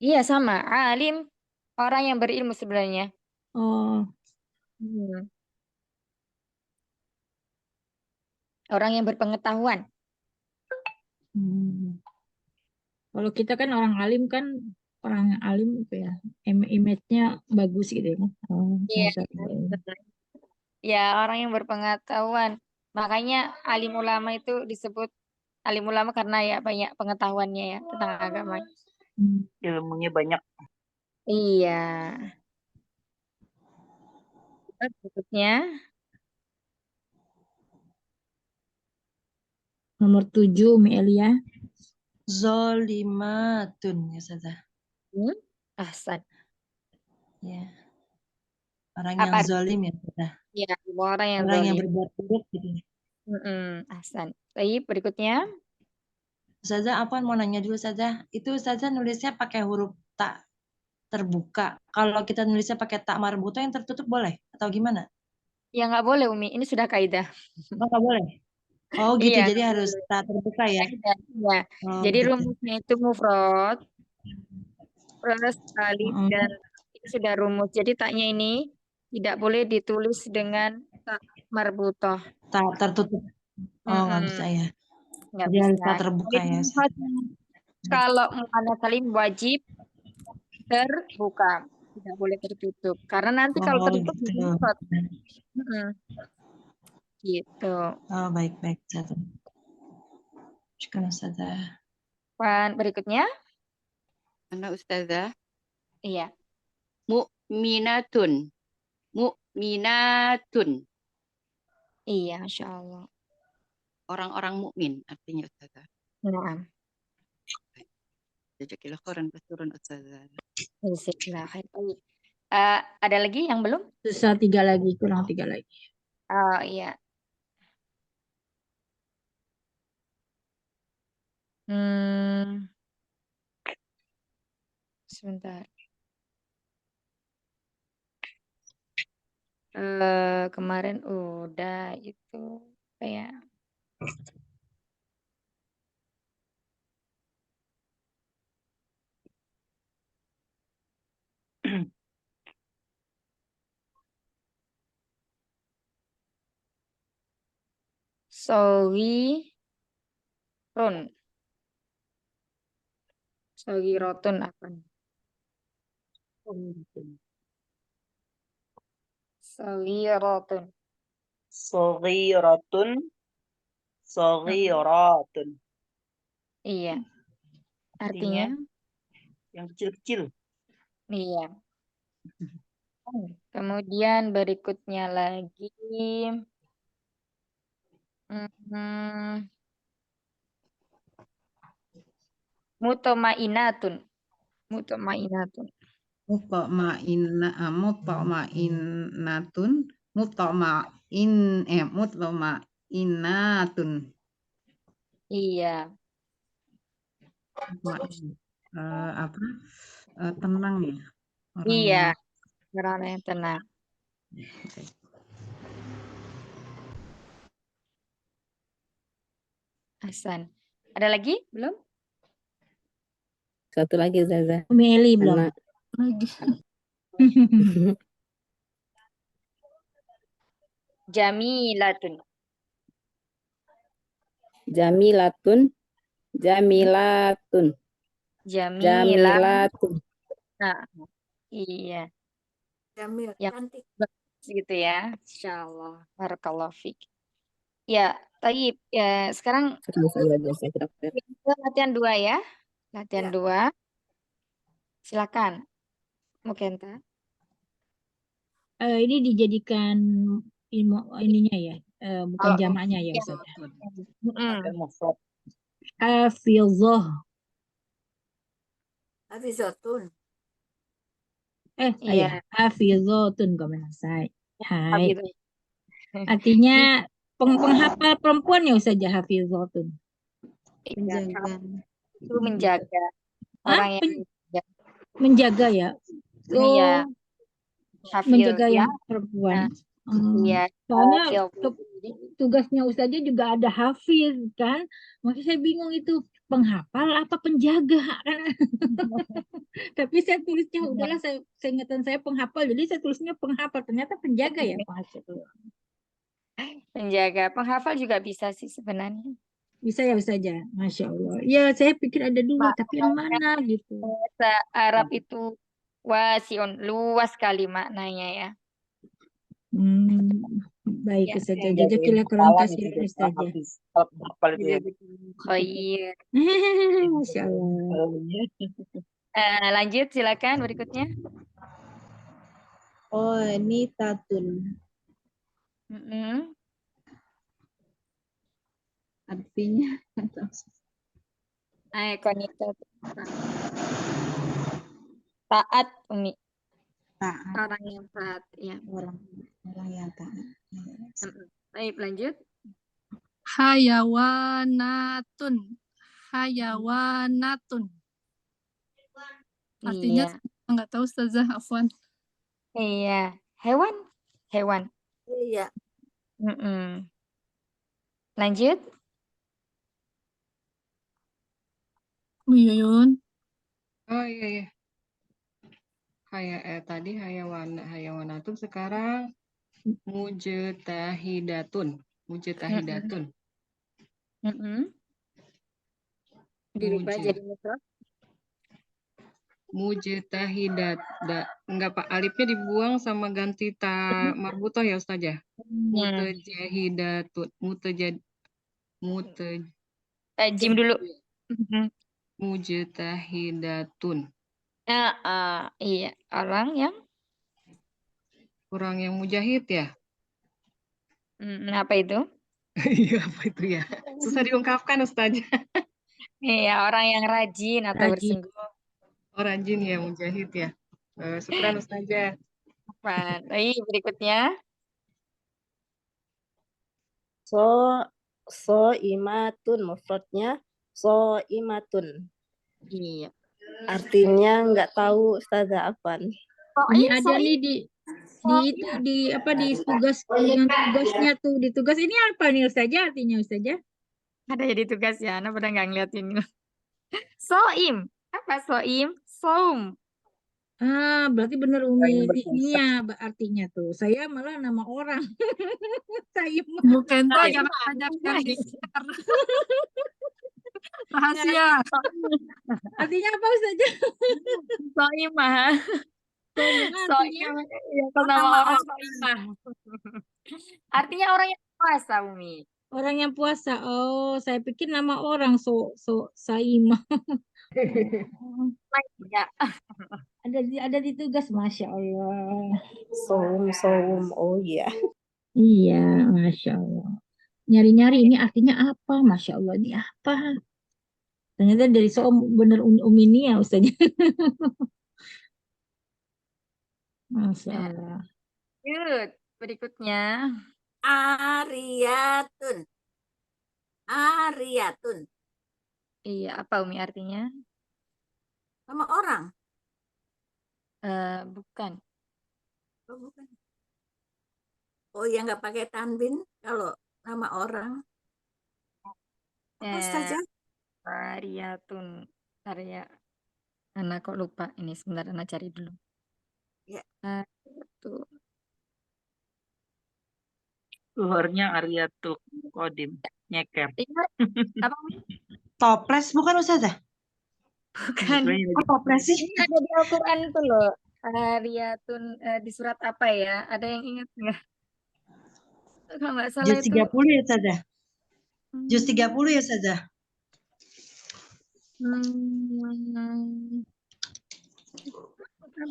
Iya, sama. Alim, orang yang berilmu sebenarnya. Orang yang berpengetahuan. Kalau kita kan orang alim kan, orang alim apa ya, image-nya bagus gitu ya. Iya. Ya, orang yang berpengetahuan. Makanya alim ulama itu disebut alim ulama karena ya banyak pengetahuannya ya tentang agama. Ilmunya banyak. Iya. Berikutnya. Nomor 7, Umi Elia. Zolimatun ya Ustazah. Ahsan. Ya. Orang yang zolim ya Ustazah. Iya, orang yang orang zolim. yang berbuat buruk gitu. Ahsan. Baik, berikutnya. Ustazah, apa mau nanya dulu Ustazah? Itu Ustazah nulisnya pakai huruf tak terbuka. Kalau kita nulisnya pakai tak marbuto yang tertutup boleh atau gimana? Ya nggak boleh Umi, ini sudah kaidah. Oh, nggak boleh. Oh gitu, Iya, jadi harus tak terbuka ya. Iya. Oh, Jadi gitu. rumusnya itu mufrad plus alif dan itu sudah rumus. Jadi taknya ini tidak boleh ditulis dengan tak marbutoh. Tak tertutup. Oh, nggak bisa ya. Nggak Jadi harus bisa. tak terbuka ya. Kalau muannats salim wajib terbuka, tidak boleh tertutup. Karena nanti kalau tertutup gitu. mufrad. Gitu. Oh, baik. Satu. Syukran Ustazah. Berikutnya, Mana Ustazah? iya. Mu'minatun. Mu'minatun. Iya, Masya Allah. Orang-orang mukmin artinya Ustazah. Naam. Jazakillah khairan kasiran Ustazah. Jazakallah khair. Baik. Ada lagi yang belum? Sisa 3 lagi, kurang 3 lagi. Oh iya. Sebentar. Kemarin udah itu kayak Sogirun. Sogirotun apa? Sogirotun. Saghiratun, saghiratun. Iya. Artinya Artinya, yang kecil-kecil. iya. Kemudian berikutnya lagi. Mutomainatun. Mutomainatun. Mutmainnatun, mutmainnatun. Iya. Apa? Tenang ya. Orang Iya. yang Orang yang tenang. Hasan. Ada lagi? Belum? Satu lagi Ustazah. Meli belum. Anak Lagi. Jamilatun. Jamilatun, Jamilatun, Jamilah. Jamilatun. Nah, iya. Jamil, Yang cantik. bagus gitu ya. Insyaallah. Barakallahu fiik. Ya, taib. Ya, sekarang Sekarang saya biasa kita kita latihan 2 ya. Latihan Ya. 2. Silakan. Mukenta. Ini dijadikan ininya ya, bukan Kalau jamaknya ya ya. Ustaz. Ada mufrad. Hafizah. Hafizatun. Iya. Hafizatun, gomenasai. Hai. Hafizah. Artinya penghafal perempuan ya Ustaz Hafizatun. Iya, menjaga. itu menjaga Hah? orang yang Menjaga ya. iya. Menjaga Hafizah. yang perempuan. Iya. Soalnya Hafizah. tugasnya Ustazah juga ada hafiz kan. Makanya saya bingung itu penghafal apa penjaga kan. Tapi saya tulisnya udahlah saya ingatan saya penghafal jadi saya tulisnya penghafal ternyata penjaga ya penghafal. Penjaga. Penghafal juga bisa sih sebenarnya. Bisa ya bisa aja. Masya Allah. Ya saya pikir ada 2 tapi yang mana gitu. Bahasa Arab itu wasiun, luas sekali maknanya ya. Baik Ya. Ustazah. Jagain Jazakillah khairan kepala kasihan gitu. Ustazah. Habis hafal itu ya. Khair. Masya Allah. Lanjut silakan berikutnya. Oh, ini tatun. Artinya Konita. Taat, Umi. taat. Orang yang taat, ya. Orang yang taat. Baik, lanjut. Hayawanatun. Hayawanatun. Artinya Iya. nggak tahu Ustazah, afwan. Iya. Hewan. Hewan. Iya. Lanjut. Yuyun. Oh iya. Tadi hayawanatun, sekarang mujtahidatun. Dirubah jadi mufrad. Mujtahidat. Enggak Pak, alifnya dibuang sama ganti ta marbutoh ya Ustazah. Mutajahidatun. Jim dulu. Mhm. Mujtahidatun. Iya, orang yang Orang yang mujahid ya? apa itu? Iya, apa itu ya? Susah diungkapkan, Ustazah. Iya, orang yang rajin atau Rajin. bersungguh. Oh, rajin ya, mujahid ya. Syukran, Ustazah. Berikutnya. Imatun mufradnya imatun. Iya. Artinya nggak tahu Ustazah Afan. Ini ada nih di tugas yang tugasnya tuh di tugas ini apa nih Ustazah artinya Ustazah? Ada jadi tugas ya, Ana pada nggak ngeliatin. Soim. Apa soim? Soum. Berarti bener Umi Nia artinya tuh. Saya malah nama orang. Saya Bukan tuh jangan banyak yang di-share. Rahasia. Artinya apa Ustazah? Soimah. Artinya ya, nama orang soimah. Artinya orang yang puasa, Umi. Orang yang puasa. Oh, saya pikir nama orang Saimah. Ya. Ada di tugas, Masya Allah. Soum, oh iya. Iya, Masya Allah. Nyari-nyari ini artinya apa? Masya Allah, ini apa? Ternyata dari bener Umi Nia, Ustazah. Masya Allah. Good. Berikutnya. Ariyatun. Ariyatun. Iya, apa Umi artinya? Nama orang. Bukan. Oh, bukan. Oh, ya nggak pakai tanwin kalau nama orang. Apa Ustazah? Ariyatun. Arya. Anak kok lupa. Ini sebentar Anak cari dulu. Ya. Tuh. Luhurnya Aryatul Qadim. Nyeker. Apa? Toples bukan Ustazah? Bukan. Kok toples sih? Ini ada di Al-Quran tuh loh. Ariyatun di surat apa ya? Ada yang ingat nggak? Kalau nggak salah Juz itu. 30 ya Ustazah? Juz 30 ya Ustazah?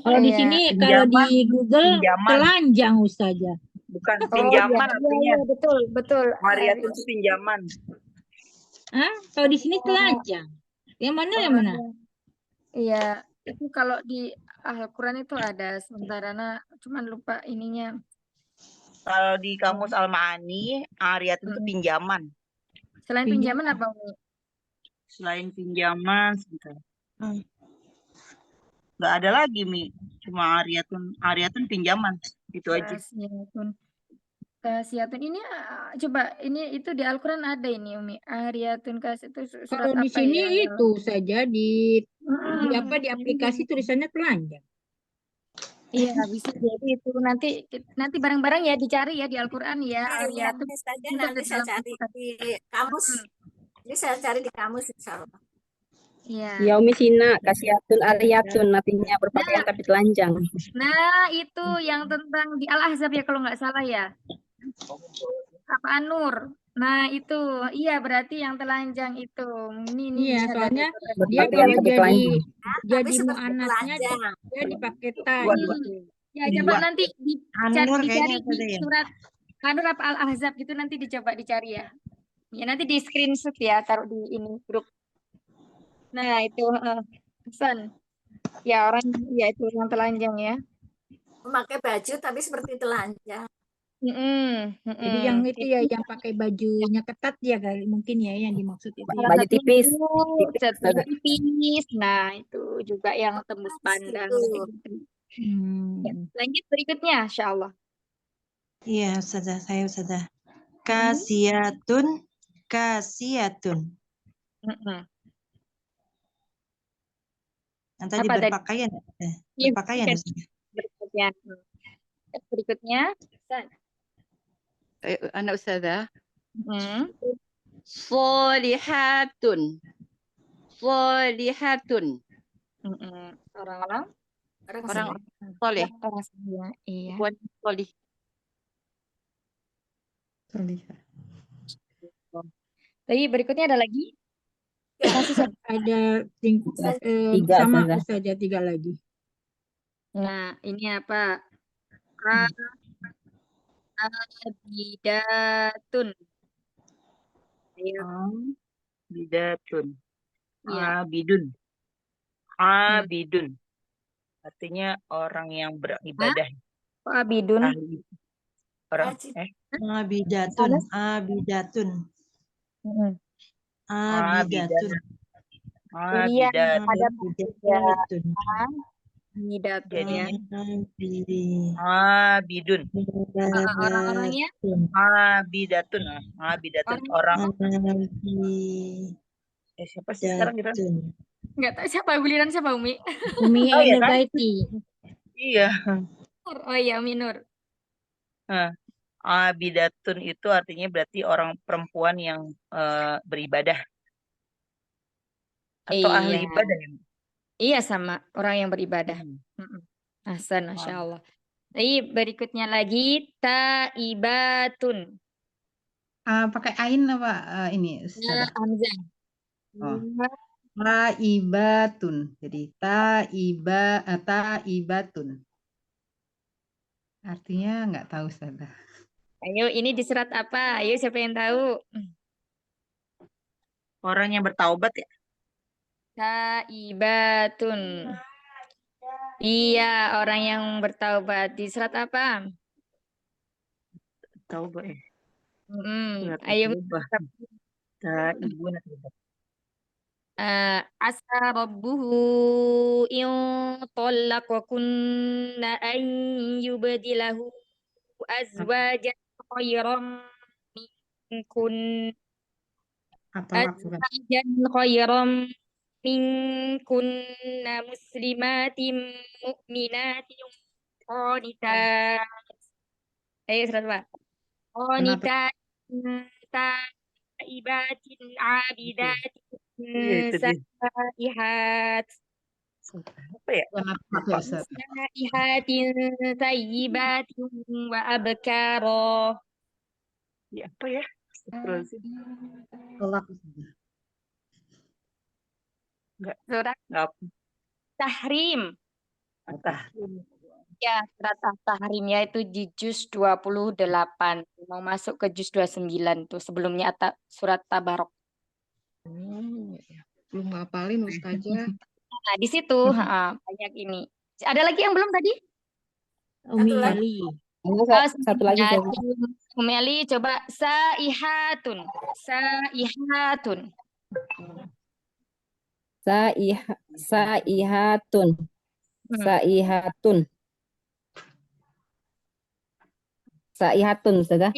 Kalau di sini, kalau di Google telanjang Ustazah. Bukan pinjaman artinya. Iya, betul. Ariyatun itu pinjaman. Kalau di sini telanjang. Yang mana yang mana? Iya, itu kalau di Al-Quran itu ada sementara cuman lupa ininya. Kalau di kamus Al-Ma'ani, Ariyatun itu pinjaman. Selain pinjaman apa, Umi? Selain pinjaman, sebentar. Nggak ada lagi, Mi. Cuma Ariyatun pinjaman. Itu aja. Kasiyatun ini coba itu di Al-Quran ada ini Umi. Ariyatun itu surat Kalau apa di sini ya? itu saja di aplikasi tulisannya telanjang. Iya, bisa jadi itu nanti bareng-bareng ya dicari ya di Al-Quran ya. Ariyatun. Nanti saya cari di kamus. Ini saya cari di kamus insya Allah. Iya. Ya Umi Sina, kasiyatun ariyatun artinya berpakaian tapi telanjang. Nah, itu yang tentang di Al-Ahzab ya kalau nggak salah ya. Apa An-Nur. Nah, itu. Iya, berarti yang telanjang itu. Ini Iya, bisa soalnya dari dia kalau jadi mu'anasnya telanjang. dia dipakai ta. Ya, coba nanti An-Nur dicari kayaknya di Ustazah ya? surat An-Nur apa Al-Ahzab gitu nanti dicoba dicari ya. Ya, nanti di screenshot ya, taruh di ini grup. Nah, itu pesan. Ya, orang ya itu yang telanjang ya. Memakai baju tapi seperti telanjang. Jadi yang itu ya yang pakai bajunya ketat ya kali mungkin ya yang dimaksud itu. Ya. Baju tipis. Tipis. Nah, itu juga yang tembus pandang. Ya, lanjut berikutnya, Insya Allah. Iya, Ustazah. Kasiyatun. Yang tadi berpakaian. Berpakaian Ustazah. Berikutnya. Anak Ustazah. Sholihatun. Orang-orang soleh. Iya. Solih. Tapi berikutnya ada lagi. Masih satu. Ada Tiga sama Ustazah. saja 3 lagi. Nah, ini apa? Abidatun. Ayo. Bidatun. Iya. Abidun. Abidun. Artinya orang yang beribadah. Kok abidun? Ahli. Orang Abidatun, abidatun, abidatun. Iya, Abidatun. ada Abidatun. Abidatun ya. Abidun. Orang-orangnya? Abidatun. Abidatun. Orang. Siapa sih sekarang kita? Nggak tahu siapa guliran siapa Umi. Umi Oh, iya Ainul kan? Baiti. Iya. Oh iya Minur. Abidatun itu artinya berarti orang perempuan yang beribadah. Atau ahli Iya. ibadah ya? Iya sama orang yang beribadah. Hasan, Masya Allah. Jadi berikutnya lagi taibatun. Pakai ain apa ini Ustazah? Hamzah. Oh. Taibatun. Jadi taibatun. Artinya nggak tahu Ustazah. Ayo ini di surat apa? Ayo siapa yang tahu? Orang yang bertaubat ya? Taibatun. Iya, orang yang bertaubat. Di surat apa? Taubat ya. Ayo. Taibun. Asa rabbuhu in talaqakunna an yubdilahu azwajan khairan minkun azwajan khairan minkunna muslimatin mu'minatin qanitat. Ayo surat apa? Qanitatin taibatin abidatin saihat. Apa ya? Saihatin tayyibatin wa abkara. Ya, apa ya? Enggak. Surat Tahrim. Ya, surat Tahrim ya itu di juz 28. Mau masuk ke juz 29 tuh sebelumnya surat Tabarok. Belum ngapalin Ustazah. Nah, di situ banyak ini. Ada lagi yang belum tadi? Umi Ali. Satu lagi. Umi Ali coba saihatun. Saihatun. Saihatun. Saihatun. Saihatun, Ustazah.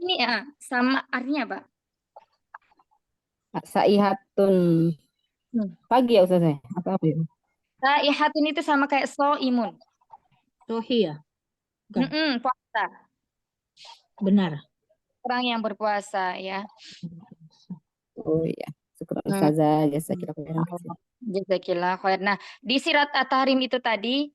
Ini sama artinya apa? Saihatun. Pagi ya Ustazah? Apa ya? Saihatun itu sama kayak soimun. Sohi ya? Puasa. Benar. Orang yang berpuasa ya. Oh iya. Syukur Ustazah. Jazakillah khair. Nah, di surat At-Tahrim itu tadi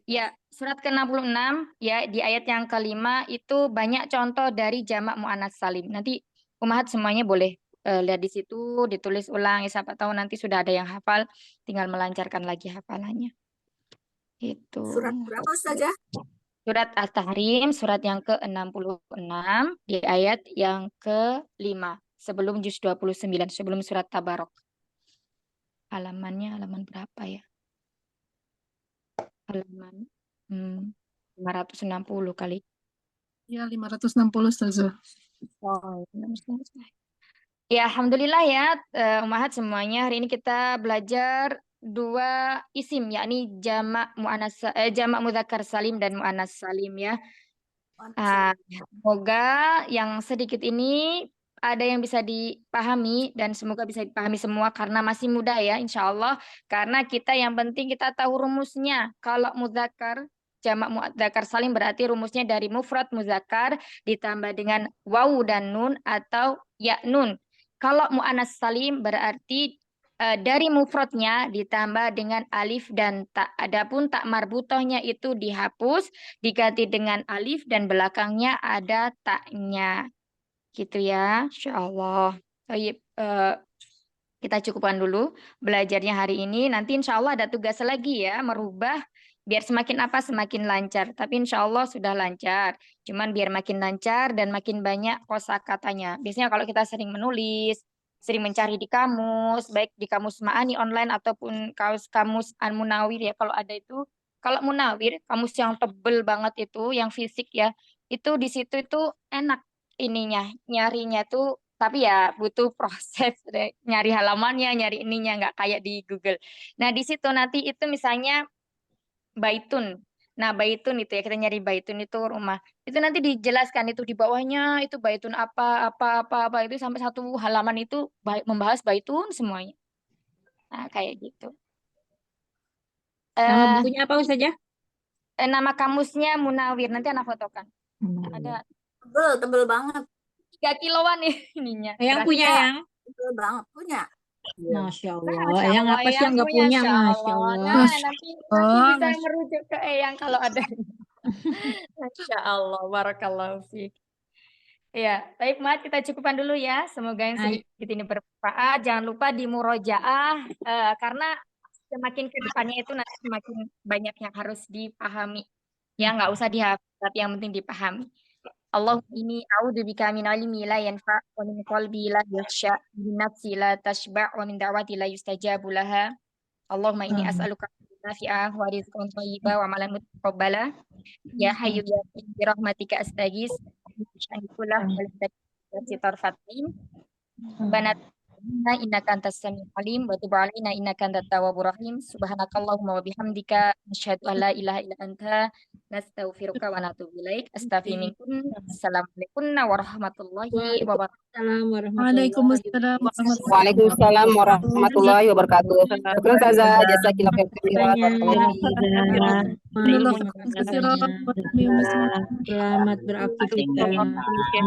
ya surat ke-66 ya di ayat yang kelima itu banyak contoh dari jamak muannats salim. Nanti Ummahat semuanya boleh lihat di situ, ditulis ulang, ya, siapa tahu nanti sudah ada yang hafal, tinggal melancarkan lagi hafalannya. Itu. Surat berapa saja? Surat At-Tahrim, surat yang ke-66 di ayat yang ke-5 sebelum juz 29, sebelum surat Tabarok. Halamannya halaman berapa ya? Halaman 560 kali. Ya, 560 Ustazah. Oh, ya, alhamdulillah ya, Ummahat semuanya. Hari ini kita belajar 2 isim, yakni jamak mudzakkar salim dan muannats salim ya. Semoga yang sedikit ini ada yang bisa dipahami dan semoga bisa dipahami semua karena masih muda ya, insya Allah. Karena kita yang penting kita tahu rumusnya. Kalau mudzakkar jamak mudzakkar salim berarti rumusnya dari mufrad mudzakkar ditambah dengan wawu dan nun atau ya nun. Kalau muannats salim berarti dari mufradnya ditambah dengan alif dan tak. Adapun tak marbutohnya itu dihapus, diganti dengan alif dan belakangnya ada taknya. Gitu ya, insyaallah. Baik, kita cukupkan dulu belajarnya hari ini. Nanti insya Allah ada tugas lagi ya, merubah biar semakin lancar. Tapi insya Allah sudah lancar. Cuman biar makin lancar dan makin banyak kosakatanya. Biasanya kalau kita sering menulis, sering mencari di kamus, baik di kamus Ma'ani online ataupun kamus Al-Munawir ya kalau ada itu. Kalau Munawir, kamus yang tebel banget itu, yang fisik ya, itu di situ itu enak ininya, nyarinya tuh tapi ya butuh proses nyari halamannya, nyari ininya nggak kayak di Google. Nah, di situ nanti itu misalnya baitun. Nah, baitun itu ya kita nyari baitun itu rumah. Itu nanti dijelaskan itu di bawahnya itu baitun apa itu sampai satu halaman itu membahas baitun semuanya. Nah, kayak gitu. Nama bukunya apa Ustazah? Nama kamusnya Munawir. Nanti anak fotokan. Ada Tebel banget. 3 kiloan nih ininya. Yang punya yang? Tebel banget punya. Masya Nah, Allah. Masya Eyang Allah, apa sih yang Eyang nggak punya? Masya Allah. Nah, nanti bisa merujuk ke Eyang kalau ada. Masya Allah, barakallahu fiik. Ya, baik Mat, kita cukupkan dulu ya. Semoga yang sedikit ini bermanfaat. Jangan lupa di murojaah karena semakin ke depannya itu nanti semakin banyak yang harus dipahami. Ya, nggak usah dihafal, tapi yang penting dipahami. Allahumma inni a'udzubika min ilmi la yanfa' wa min qalbi la yakhsha min nafsi la tashba' wa min da'wati la yustajabu laha. Allahumma inni as'aluka nafi'ah wa rizqan thayyiba wa amalan mutaqabbala. Ya hayyu ya qayyum bi rahmatika astaghis. Syanikullah wal tarfatin. Banat innaka antas samiul alim wa tub alaina innaka antat tawwabur rahim. Subhanakallahumma wa bihamdika asyhadu an la ilaha illa anta nastaghfiruka wa natubu ilaik. Astaghfirukum. Assalamualaikum warahmatullahi wabarakatuh. Waalaikumsalam. Waalaikumsalam warahmatullahi wabarakatuh. Syukran Ustazah, jazakillah khairan. Selamat beraktivitas.